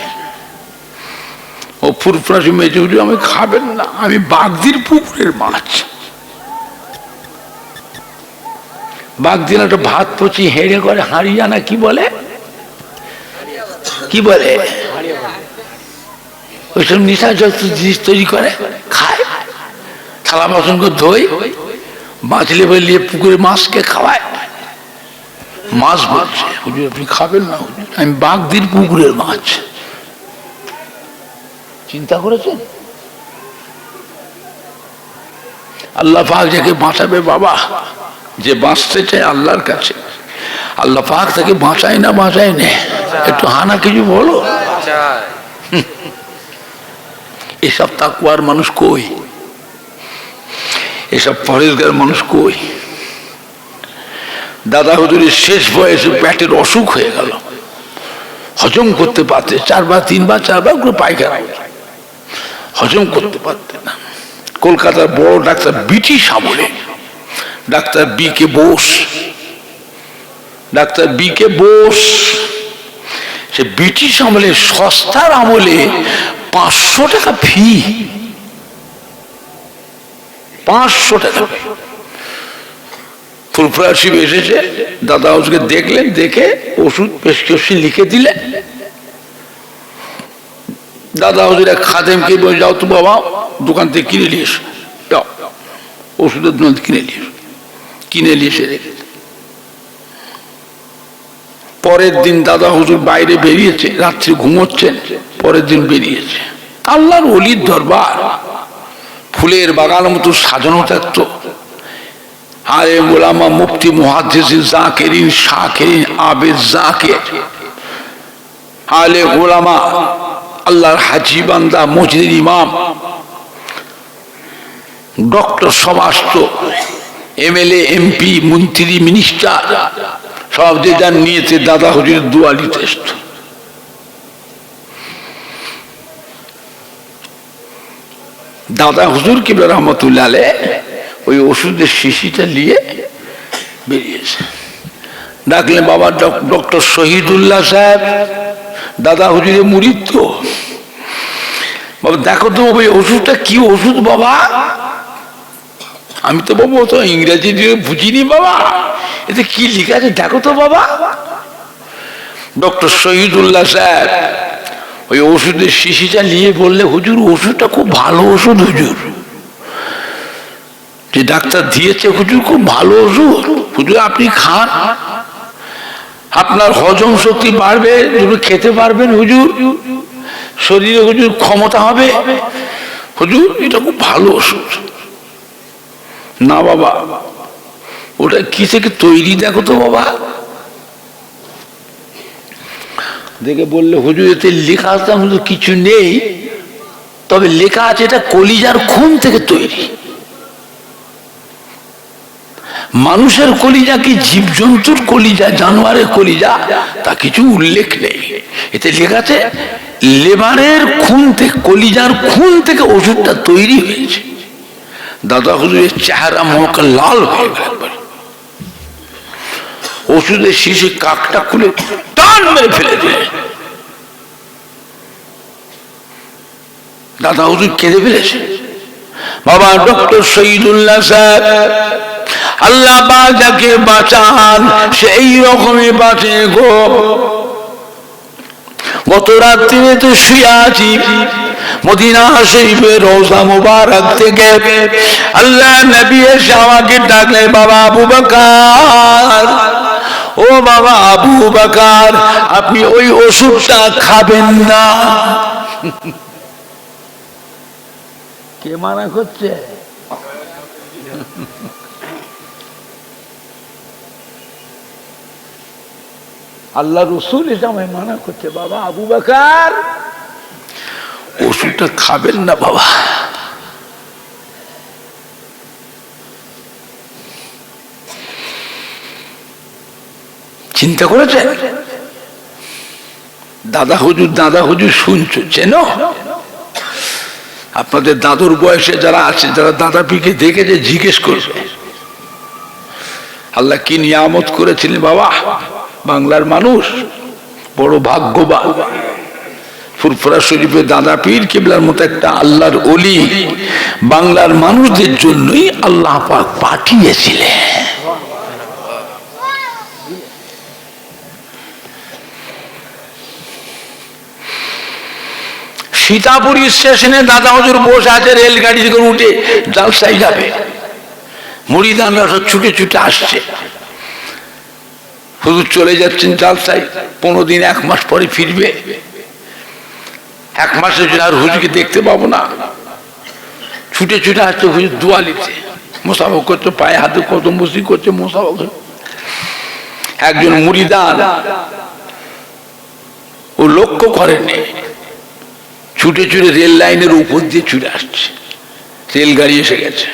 ও ফুরফুরাসি মেজ হুজুর আমায় খাবেন না, আমি বাগদির পুকুরের মাছ। বাগদিন একটা ভাত পচি হেড়ে করে হাঁড়িয়ানা, কি বলে, কি বলে, ওইসব নিশাযুক্ত জিনিস তৈরি করে খায়, থালা বাসন করে ধোয়, বাঁচলে বলিয়ে পুকুরে মাছকে খাওয়ায়। মাছ বলছে, হুজুর আপনি খাবেন না হুজুর, আমি বাগদির পুকুরের মাছ। চিন্তা করেছেন? আল্লাহ পাক যাকে বাঁচাবে বাবা, যে বাঁচতে চায় আল্লাহর কাছে, আল্লাহ পাক তাকে বাঁচায় না, বাঁচায় না। একটু হানা কিছু বলো। এসব তাকওয়ার মানুষ কই, এসব পরেশগার মানুষ কই? দাদা হুজুরের শেষ বয়সে পেটের অসুখ হয়ে গেল, হজম করতে পারতে, 4 বার 3 বার 4 বার করে পায়খানা, হজম করতে পারতেন না। কলকাতার বড় ডাক্তার, ব্রিটিশ আমলে ডাক্তার বি কে বোস, ডাক্তার বি কে বোস, সে ব্রিটিশ আমলে, সস্তার আমলে 500 টাকা ফি, 500 টাকা। ফুরফুরাসি এসেছে, দাদা ওকে দেখলেন, দেখে ওষুধ প্রেসক্রিপশন লিখে দিলেন। দাদা হুজুর এক খাদেমকে বলে, যাও তো বাবা দোকান থেকে কিনে নিয়ে এসো, যাও ওষুধের দোকান কিনে নিয়ে এসো, কিনে নিয়ে এসে রেখেছে। পরের দিন দাদা হুজুর বাইরে বেরিয়েছে, রাত্রে ঘুমোচ্ছেন, পরের দিন বেরিয়েছে। আল্লাহর ওলির দরবার, ফুলের বাগানের মতো সাজানো থাকতো। আরে ওলামা, মুফতি, মুহাদ্দিস, জাকিরিন, শাকিরিন, আবেদ, জাকির, আলে ওলামা, আল্লাহর হাজি বান্দা, মসজিদের ইমাম, ডক্টর, সব আসতো, এমএলএ, এমপি, মন্ত্রী, মিনিস্টার, সব যে যার নিয়েছে দাদা হুজুরের দোয়া নিতে আসতো। দাদা হুজুর কিবলা রহমতুল্লাহ আলাইহ ওই ওষুধের শিশিটা নিয়ে বেরিয়েছে। ডাকলেন, বাবা ডক্টর শহীদুল্লাহ সাহেব, দাদা হুজুরের মুরিদ তো, বাবা দেখো তো ওই ওষুধটা কি ওষুধ বাবা। আমি তো বাবু তো ইংরেজি দিয়ে বুঝিনি বাবা, এতে কি লেখা আছে দেখো তো বাবা। ডক্টর শহীদুল্লাহ সাহেব ওই ওষুধের শিশিটা নিয়ে বললে, হুজুর ওষুধটা খুব ভালো ওষুধ, হুজুর যে ডাক্তার দিয়েছে হুজুর খুব ভালো ওষুধ, হুজুর আপনি খান, আপনার হজম শক্তি বাড়বে, খেতে পারবেন হুজুর, শরীরে হুজুর ক্ষমতা হবে, হুজুর এটা খুব ভালো ওষুধ। না বাবা, ওটা কি থেকে তৈরি দেখো তো বাবা। দেখে বললে হুজুর এতে লেখা আছে হুজুর কিছু নেই, তবে লেখা আছে এটা কলিজার খুন থেকে তৈরি। মানুষের কলিজা কি জীবজন্তুর কলিজা, জানোয়ারের কলিজা, তা কিছু উল্লেখ নেই। এতে লেখা আছে লেবারের খুন থেকে, কলিজার খুন থেকে ওষুধটা তৈরি হয়েছে। দাদা হুজুরের চেহারা মুখ লাল হয়ে গেল। ওষুধের শিশি কাকটা খুলে টান মেরে ফেলে দিলে। দাদা হুজুর কেঁদে ফেলেছে। বাবা ডক্টর শহীদুল্লাহ সাহেব, আল্লাহ পাক যাকে বাঁচান সেই রকমই বাঁচে গো। গত রাত্রিতে তো শুয়ে আছি মদিনা শরীফের রওজা মুবারক থেকে, আল্লাহ নবী এসে আমাকে ডাকলে, বাবা আবু বকর, ও বাবা আবু বকর, আপনি ওই ওষুধটা খাবেন না। কে মানা করছে? আল্লাহ রসুল এটা আমায় মানা করছে, বাবা আবু বকর ওষুধটা খাবেন না বাবা। চিন্তা করেছে? দাদা হুজুর শুনছো, চেনো? আপনাদের দাদুর বয়সে যারা আছে, যারা দাদা পীরকে দেখেছে জিজ্ঞেস করবে আল্লাহ কি নিয়ামত করেছিলেন বাবা। বাংলার মানুষ বড় ভাগ্যবান। ফুরফুরা শরীফের দাদা পীর কিবলার মতো একটা আল্লাহর ওলি বাংলার মানুষদের জন্যই আল্লাহ পাক পাঠিয়েছিলেন। সীতাপুরী স্টেশনে দাদা হুজুর বসে আছে, রেলগাড়ি থেকে উঠে জালসাই যাবে। মুরিদানরা সব ছুটে ছুটে আসছে। হুজুর চলে যাচ্ছেন জালসাই, 15 দিন 1 মাস পরে ফিরবে। 1 মাসের জন্য আর হুজুরকে দেখতে পাবো না। ছুটে ছুটে আসছে হুজুর দোয়ালিতে, মুসাফা করছে, পায়ে হাতে কত মুসি করছে, মুসাফা করছে। একজন মুরিদান ও লক্ষ্য করেনি, ছুটে ছুটে রেল লাইনের উপর দিয়ে ছুটে আসছে। রেলগাড়ি এসে গেছে,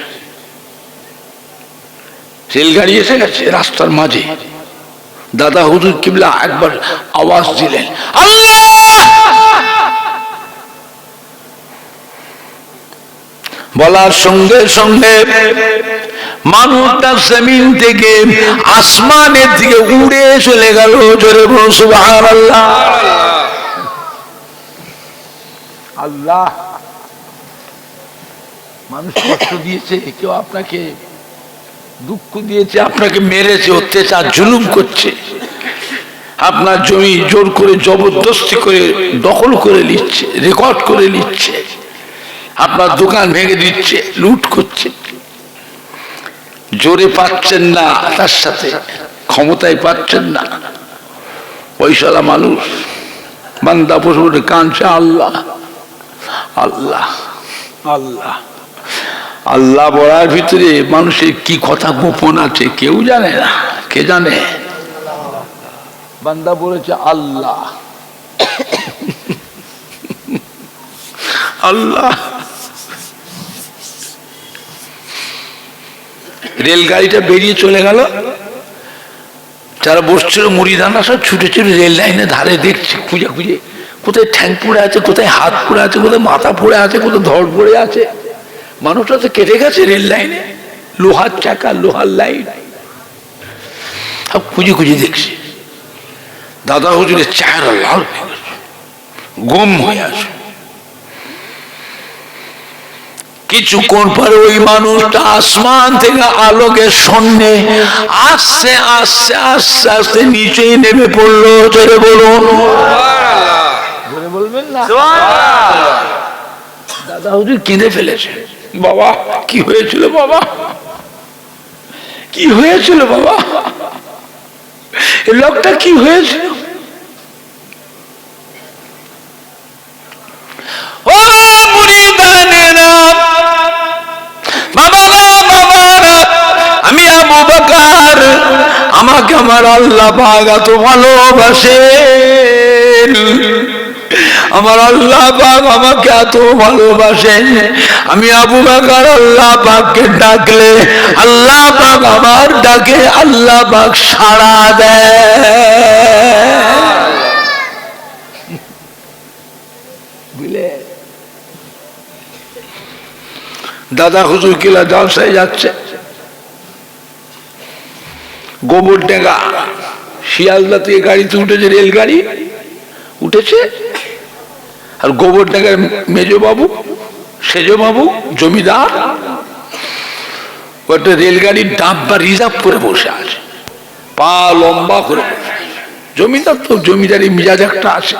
রেলগাড়ি এসে গেছে রাস্তার মাঝে। দাদা হুজুর কিবলা একবার আওয়াজ দিলেন, আল্লাহ! বলার সঙ্গে সঙ্গে মানুষটা জমিন থেকে আসমানের দিকে উড়ে চলে গেল। জোরে বলুন সুবহানাল্লাহ। আল্লাহ! মানুষ কষ্ট দিয়েছে, কেউ আপনাকে দুঃখ দিয়েছে, আপনাকে মেরেছে, অত্যাচার জুলুম করছে, আপনার জমি জোর করে জবরদস্তি করে দখল করে নিচ্ছে, রেকর্ড করে নিচ্ছে, আপনার দোকান ভেঙে দিচ্ছে, লুট করছে। জোরে পাচ্ছেন না, তার সাথে ক্ষমতায় পাচ্ছেন না। পয়সালা মানুষ বান্দা বসে কাঁদছে, আল্লাহ আল্লাহ আল্লাহ আল্লাহ বলার ভিতরে মানুষের কি কথা গোপন আছে কেউ জানে না। কে জানে? বান্দা বলেছে আল্লাহ আল্লাহ। রেলগাড়িটা বেরিয়ে চলে গেল। যারা বসছিল মুড়িদানা সব ছুটে ছুটে রেল লাইনের ধারে দেখছে, খুঁজে খুঁজে কোথায় ঠ্যাং পড়ে আছে, কোথায় হাত পড়ে আছে, কোথায় মাথা পড়ে আছে, কোথায় ধর পড়ে আছে। মানুষটা তো কেটে গেছে রেল লাইনে, লোহার চাকা, লোহার লাইন, সব খুঁজে খুঁজে দেখছে। দাদা হুজুরের চেহারা লাল হয়ে গেছে, গম হয়ে আছে। কিছুক্ষণ পরে ওই মানুষটা আসমান থেকে আলোকের সন্ধ্যে আস্তে আস্তে আস্তে আস্তে নিচেই নেমে পড়লো। জোরে বলুন, জোরে বলবেন না? দাদা হুজুর কেঁদে ফেলেছে। বাবা কি হয়েছিল বাবা, কি হয়েছিল বাবা, এই লোকটা কি হয়েছিল? আমাকে আমার আল্লাহ পাক এত ভালোবাসেন, আমার আল্লাহ পাক আমাকে এত ভালোবাসেন, আমি আবু বকর আল্লাহ পাককে ডাকলে আল্লাহ পাক আমার ডাকে আল্লাহ পাক সাড়া দেয়। বুঝলে, দাদা হুজুর কিলা জলসায় যাচ্ছে, গোবর ডেঙ্গা শিয়ালদা থেকে গাড়িতে উঠেছে, রেলগাড়ি উঠেছে, আর গোবর ডেঙ্গার মেজো বাবু সেজো বাবু জমিদার ওটা রেলগাড়ির ডাব্বা রিজার্ভ করে বসে আছে, পা লম্বা করে বসে আছে। জমিদার তো জমিদারি মিজাজ একটা আছে,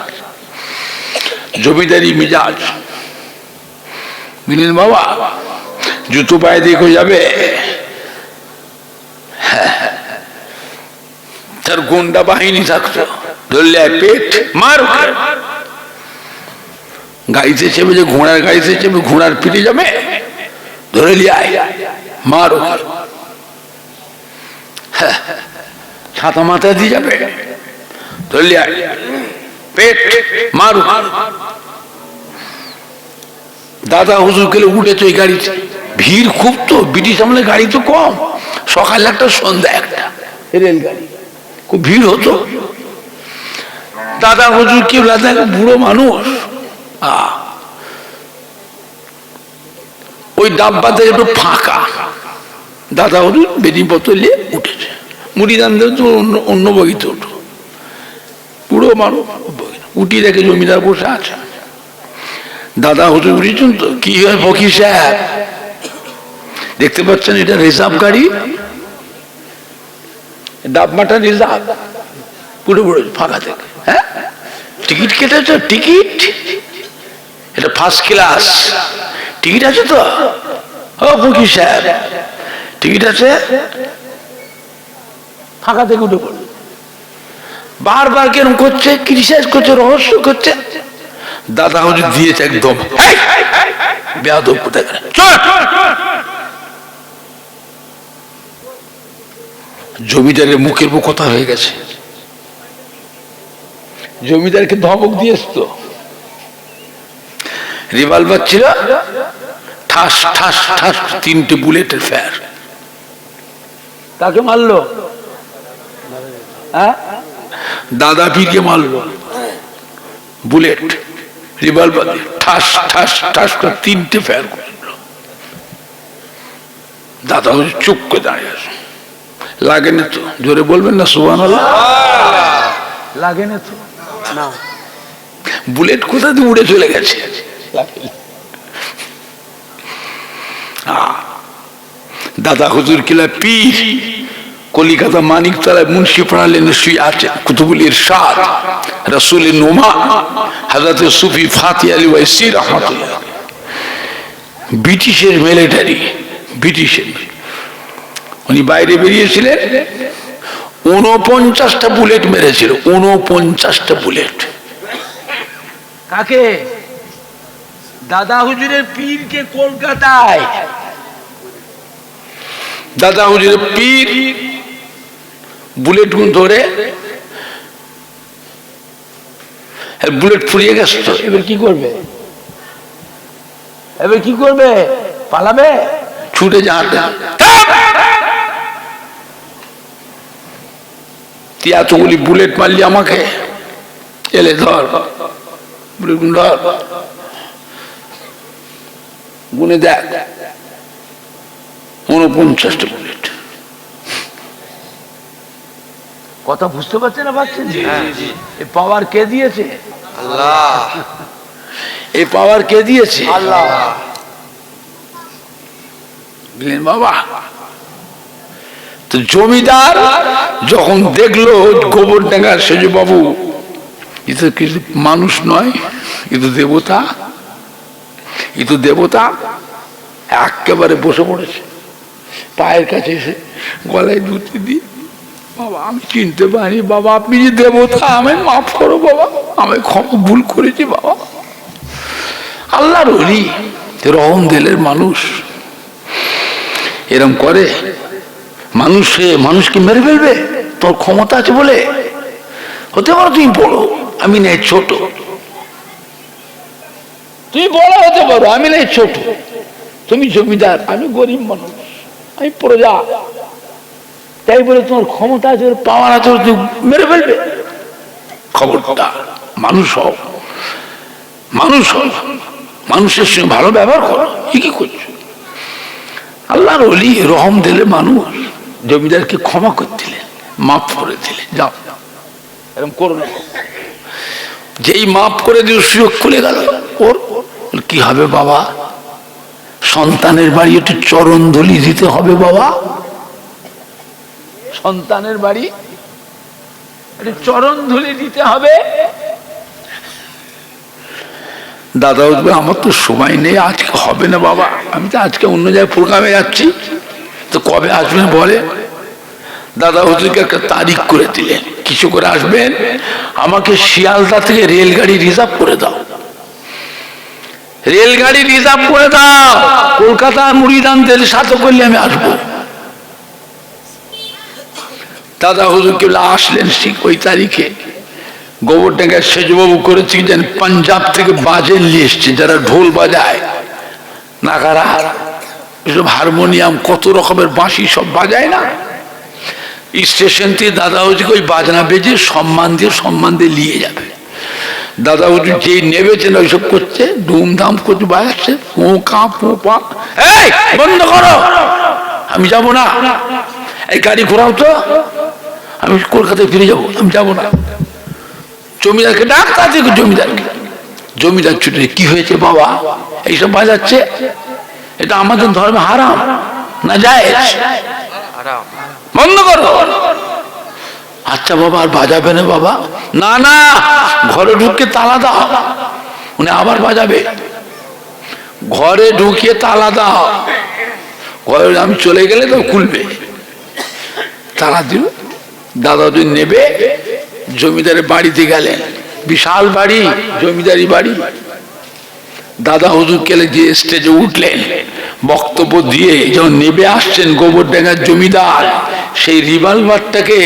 জমিদারি মিজাজ। বুঝলেন বাবা, জুতো পায়ে দেখে যাবে, তার গুন্ডা বাহিনী থাকতো, ধরলে পেট মার, গাড়িতে চেপে যে ঘোড়ার গাড়িতে চেপে ঘোড়ার পিঠে যাবে, ধরে লিয়ে মারো, ছাতা মাথায় দিয়ে যাবে, ধরে লিয়ে পেট মারো। দাদা হুজুর গেলে উঠেছে ওই গাড়িতে, ভিড় খুব তো, ব্রিটিশ আমলে গাড়ি তো কম, সকাল একটা সন্ধ্যা একটা রেলগাড়ি, খুব ভিড় হতো। দাদা হুজুর কি বুড়ো মানুষ, ওই ডাব্বাতে একটু ফাঁকা, দাদা হুজুর বেদিপত্র নিয়ে উঠেছে, মুড়ি দান তো অন্য বগিতে উঠো, বুড়ো মানুষ উঠি দেখে জমিদার বসে আছে। দাদা হুজুর বুঝেছেন তো কি হয়, ফকির সাহেব দেখতে পাচ্ছেন এটা রিজার্ভ গাড়ি, ডাব্বাটা রিজার্ভ, পুরো পুরো ফাঁকা থেকে, হ্যাঁ টিকিট কেটেছ, টিকিট এটা ফার্স্ট ক্লাস, টিকিট আছে তো? ও ফকির সাহেব টিকিট আছে? ফাঁকা থেকে উঠে পড়ল, বারবার কেরম করছে, ক্রিটিসাইজ করছে, রহস্য করছে। দাদা হুজুর দিয়েছে একদম, বেয়াদব কোথায়, জমিদারের মুখের উপর কথা হয়ে গেছে, জমিদারকে ধমক দিয়েছ তো, রিভলভার ছিল, ঠাস ঠাস ঠাস তিনটে বুলেটের ফের, কাকে মারলো? দাদা পীরকে মারলো, বুলেট রিভলভার ঠাস ঠাস ঠাস করে তিনটে ফের করলো। দাদা চুপ করে দাঁড়িয়ে আছে, লাগে না তো? জোরে বলবেন না সুবহানাল্লাহ, লাগে না তো? না, বুলেট কোথা দিয়ে উড়ে চলে গেছে। দাদা হুজুর কিলা পীর কলিকাতা মানিকতলায় মুন্সিপাড়া লেনে শুয়ে আছে, কুতুবুল ইরশাদ রাসূল নোমা হযরত সুফি ফাতি আলী ওয়াইসি রাহমাতুল্লাহ, ব্রিটিশের মিলিটারি, ব্রিটিশের উনি বাইরে বেরিয়েছিলেন, 49টা বুলেট মেরেছিল, 49টা বুলেট। কাকে? দাদা হুজুরের পীরকে, কলকাতায় দাদা হুজুরের পীর বুলেট গুণ ধরে, বুলেট ফুরিয়ে গেছে তো, এবার কি করবে? এবার কি করবে? পালাবে? ছুটে যাতে, তুই এতগুলি বুলেট মারলি আমাকে, এলে ধর বুলেট গুণ ধর, গুনে দেখ 49টা বুলেট। কথা বুঝতে পারছেন না? পাচ্ছেন? এই পাওয়ার কে দিয়েছে? আল্লাহ। এই পাওয়ার কে দিয়েছে? আল্লাহ। বুঝলেন বাবা? তো জমিদার যখন দেখলো গোবরডাঙ্গার সেজু বাবু এ তো কিছু মানুষ নয়, এ তো দেবতা, এ তো দেবতা, একেবারে বসে পড়েছে পায়ের কাছে এসে গলায় ধুতি দিয়ে, বাবা আমি চিনতে পারি, বাবা আপনি যে দেবতা, আমায় মাফ করো বাবা, আমি ভুল করেছি বাবা। আল্লাহর ওলি, রহম দিলের মানুষ এরম করে, মানুষকে মেরে ফেলবে, তোর ক্ষমতা আছে বলে হতে পারো তুমি বড়, আমি নাই ছোট। তুমি বড় হতে পারো, আমি নাই ছোট। তুমি জমিদার, আমি গরিব মানুষ, আমি প্রজা। তাই বলে তোমার ক্ষমতা আছে, পাওয়ার আছে, তুমি মেরে ফেলবে। খবরটা, মানুষ হও, মানুষ হও, মানুষের সঙ্গে ভালো ব্যবহার করো। কি করছো? আল্লাহর ওলি রহম দিলে মানুষ জমিদারকে ক্ষমা করে দিলেন, মাফ করে দিলেন। যাও এরকম করো না। যেই মাফ করে দিয়ে সুযোগ খুলে গেল, ওর কি হবে বাবা? সন্তানের বাড়ি একটু চরণ ধুলি দিতে হবে বাবা। সন্তানের বাড়ি একটু চরণ ধুলি দিতে হবে। দাদা উঠবে, আমার তো সময় নেই, আজকে হবে না বাবা, আমি তো আজকে অন্য জায়গায় প্রোগ্রামে যাচ্ছি। তো কবে আসবেন বলে? দাদা হুজুরকে একটা তারিখ করে দিলেন, কিছু করে আসবেন, আমাকে শিয়ালদা থেকে রেলগাড়ি রিজার্ভ করে দাও, রেলগাড়ি রিজার্ভ করে দাও, কলকাতা মুড়িদানদের সাথে করলে আমি আসবো। দাদা হুজুরকে আসলেন ঠিক ওই তারিখে। গোবরডাঙ্গায় সেজবাবু করেছি যেন পাঞ্জাব থেকে বাজেন নিয়ে এসছে, যারা ঢোল বাজায়, নাগারা, এসব হারমোনিয়াম, কত রকমের বাঁশি সব বাজায় না, স্টেশন থেকে দাদা হুজুরকে ওই বাজনা বেজে সম্মান দিয়ে নিয়ে যাবে। দাদা হুজুর যেই নেবেছেন ওইসব করছে, ধুমধাম করছে, বাজাচ্ছে, পোঁকা পোঁপা। এই বন্ধ করো, আমি যাব না, এই গাড়ি ঘোরাও তো, আমি কলকাতায় ফিরে যাবো, আমি যাব না। জমিদারকে ডাক, তাদেরকে জমিদারকে। জমিদার ছুটে, কি হয়েছে বাবা এইসব বাজাচ্ছে? এটা আমাদের ধর্মে হারাম, না যায়, বন্ধ করো। আচ্ছা বাবা, আর বাজাবে না বাবা? না না, ঘরে ঢুকে তালা দাও। উনি আবার বাজাবে, ঘরে ঢুকিয়ে তালা দাও, ঘরে আমি চলে গেলে তো খুলবে। তালা দিল, দাদা দুই নেবে, জমিদারের বাড়িতে গেলেন, বিশাল বাড়ি, জমিদারি বাড়ি। দাদা হুজুর কেলে যে স্টেজে উঠলেন, বক্তব্য দিয়ে যখন নেবে আসছেন গোবরডাঙ্গার জমিদার, সেই রিভলভারটাকে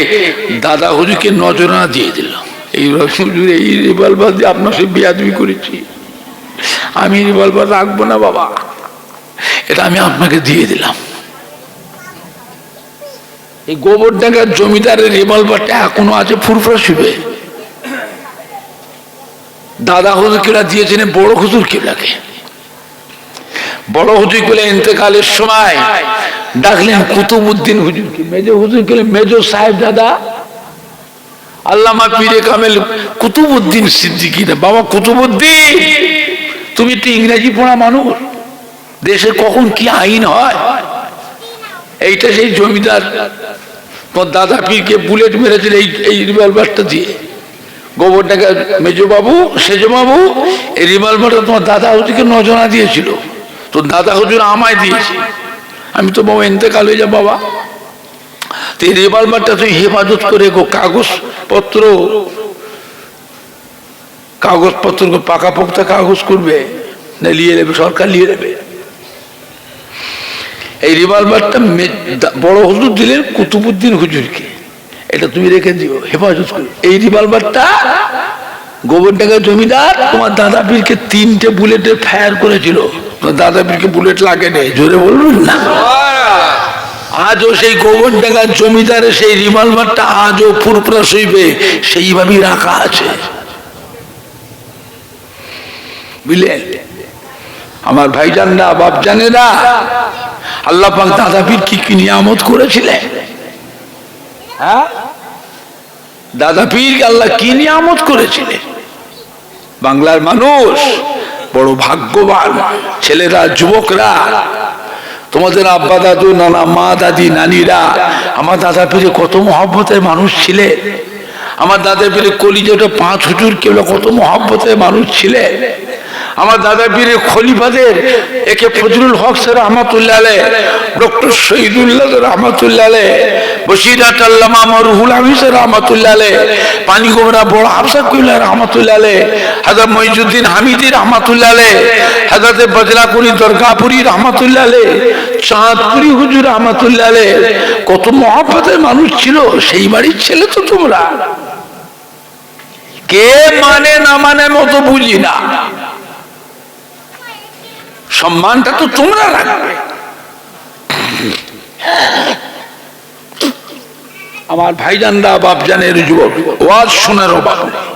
দাদা হুজুরকে নজরানা দিয়ে দিল। এই হুজুর, এই রিভলভার দিয়ে আপনার সে বেয়াদবি করেছি, আমি রিভলভার রাখবো না বাবা, এটা আমি আপনাকে দিয়ে দিলাম। এই গোবরডাঙ্গার জমিদারের রিভলভারটা এখনো আছে ফুরফুরা শিবে। দাদা হুজুর কেলা দিয়েছেন বড় হুজুর কেলাকে। বড় হুজুর কেলা ইন্তেকালের সময় ডাকলেন কুতুবউদ্দিন হুজুরকে, মেজো হুজুর কেলে মেজো সাহেব দাদা আল্লামা পীরে কামেল কুতুবউদ্দিন সিদ্দিকী। বাবা কুতুবউদ্দিন, তুমি তো ইংরেজি পড়া মানুষ, দেশে কখন কি আইন হয়, এইটা সেই জমিদার তোমার দাদা পীরকে বুলেট মেরেছিল এই রিভলভারটা দিয়ে। গোবরডাঙ্গা মেজো বাবু, সেজো বাবু, এই রিভলভারটা তোমার দাদা হুজুরকে নজরা দিয়েছিল, তো দাদা হুজুর আমায় দিয়েছে, আমি তো বাবা ইন্তেকাল হয়ে যা বাবা। তো এই রিভলভারটা তুই হেফাজত করে কাগজপত্র পাকাপোক্ত কাগজ করবে, না নিয়ে নেবে, সরকার নিয়ে নেবে। এই রিভলভারটা বড় হুজুর দিলেন কুতুবউদ্দিন হুজুরকে, এটা তুমি রেখে দিও, হেফাজত করো। এই রিভলভারটা গোবরডাঙ্গা জমিদার তোমার দাদা পীরকে 3টে বুলেটে ফায়ার করেছিল, তোমার দাদা পীরকে বুলেট লাগে নেই, জোরে বলবেন না। আজও সেই গোবরডাঙ্গা জমিদারের সেই রিভলভারটা আজও ফুরফুরা শৈবে সেইভাবেই রাখা আছে, বুঝলেন আমার ভাইজানরা, বাপজানেরা। আল্লাহ পাক দাদা পীর কি নিয়ামত করেছিলেন, হ্যাঁ, দাদা পীর আল্লাহ কি নিয়ামত করেছিলেন। বাংলার মানুষ বড় ভাগ্যবান, ছেলেরা, যুবকরা, তোমাদের আব্বা দাদু, নানা মা দাদি নানিরা আমার দাদা পীরে কত মহব্বতের মানুষ ছিলেন। আমার দাদা পীরে কলিজাটা 5 হুজুর কেবল কত মহব্বতের মানুষ ছিলেন। আমার দাদা পীরের খলিফাদের একে ফজলুল হক স্যার রহমাতুল্লাহ আলাইহ, ডক্টর শহীদুল্লাহ রহমাতুল্লাহ আলাইহ, বসিরাত আল্লামা রুহুল আমিন স্যার রহমাতুল্লাহ আলাইহ, পানিগোমরা বড় হাফসা কুল্লাহ রহমাতুল্লাহ আলাইহ, হযরত মঈজউদ্দিন হামিদি রহমাতুল্লাহ আলাইহ, হযরত বজলাকুনি দরগাহপুরি রহমাতুল্লাহ আলাইহ, চাঁদপুরি হুজুর রহমাতুল্লাহ আলাইহ, কত মহব্বতের মানুষ ছিল। সেই বাড়ির ছেলে তো তোমরা। কে মানে না মানে মতো বুঝি না, সম্মানটা তো তোমরা রাখবে। আমার ভাইজানরা, বাপজানের যুবক, ওয়াজ শোনার অভাব নেই,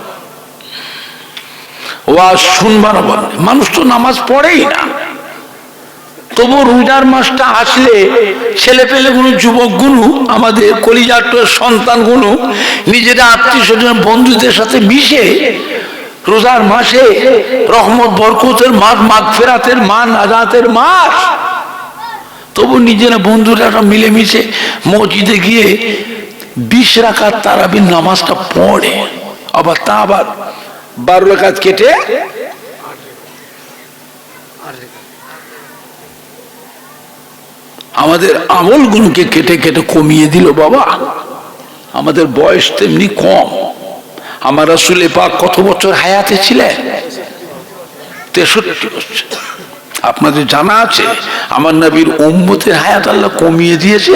ওয়াজ শুনবার অভাব নেই। মানুষ তো নামাজ পড়েই না, তবু রোজার মাসটা আসলে ছেলে পেলে গুলো, যুবক গুলো, আমাদের কলিজার সন্তান গুলো নিজেরা আত্মীয় স্বজন বন্ধুদের সাথে মিশে রোজার মাসে রহমত বরকতের মাস, মাগফিরাতের মাস, নাজাতের মাস, তবু নিজেরা বন্ধুরা মিলেমিশে মসজিদে গিয়ে 20 রাকাত তারাবির নামাজটা পড়ে। আবার 12 রাকাত কেটে আমাদের আমলগুলোকে কেটে কেটে কমিয়ে দিল বাবা। আমাদের বয়স তেমনি কম। আমার রাসূল পাক কত বছর হায়াতে ছিলেন? 63 বছর। আপনাদের জানা আছে আমার নবীর উম্মতের হায়াত আল্লাহ কমিয়ে দিয়েছে।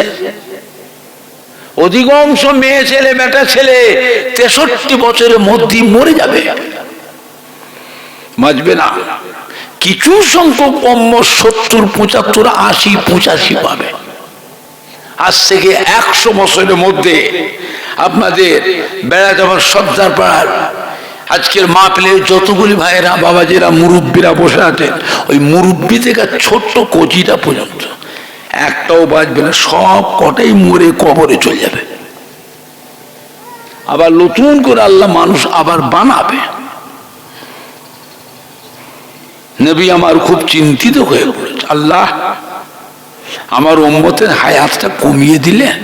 অধিকাংশ মেয়ে ছেলে, বেটা ছেলে 63 বছরের মধ্যে মরে যাবে, বাঁচবে না। কিছু সংখ্যক 70, 75, 80, 85 পাবে। আজ থেকে 100 বছরের মধ্যে আপনাদের বেড়া যাবার সর্দার পাড়ার আজকের মাহফিলের যতগুলি ভাইয়েরা, বাবাজিরা, মুরব্বীরা বসে আছেন, ওই মুরব্বী থেকে ছোট্ট কচিটা পর্যন্ত একটাও বাঁচবে না, সব কটাই মরে কবরে চলে যাবে। আবার নতুন করে আল্লাহ মানুষ আবার বানাবে। নবী আমার খুব চিন্তিত হয়ে পড়েছে, আল্লাহ আমার উম্মতের হায়াতটা কমিয়ে দিলেন।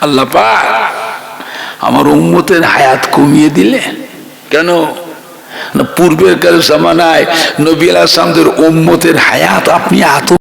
আল্লাহ পাক আমার উম্মতের হায়াত কমিয়ে দিলেন কেন? না পূর্বের কাল জামানায় নবী আলাইহিস সালামের উম্মতের হায়াত আপনি এত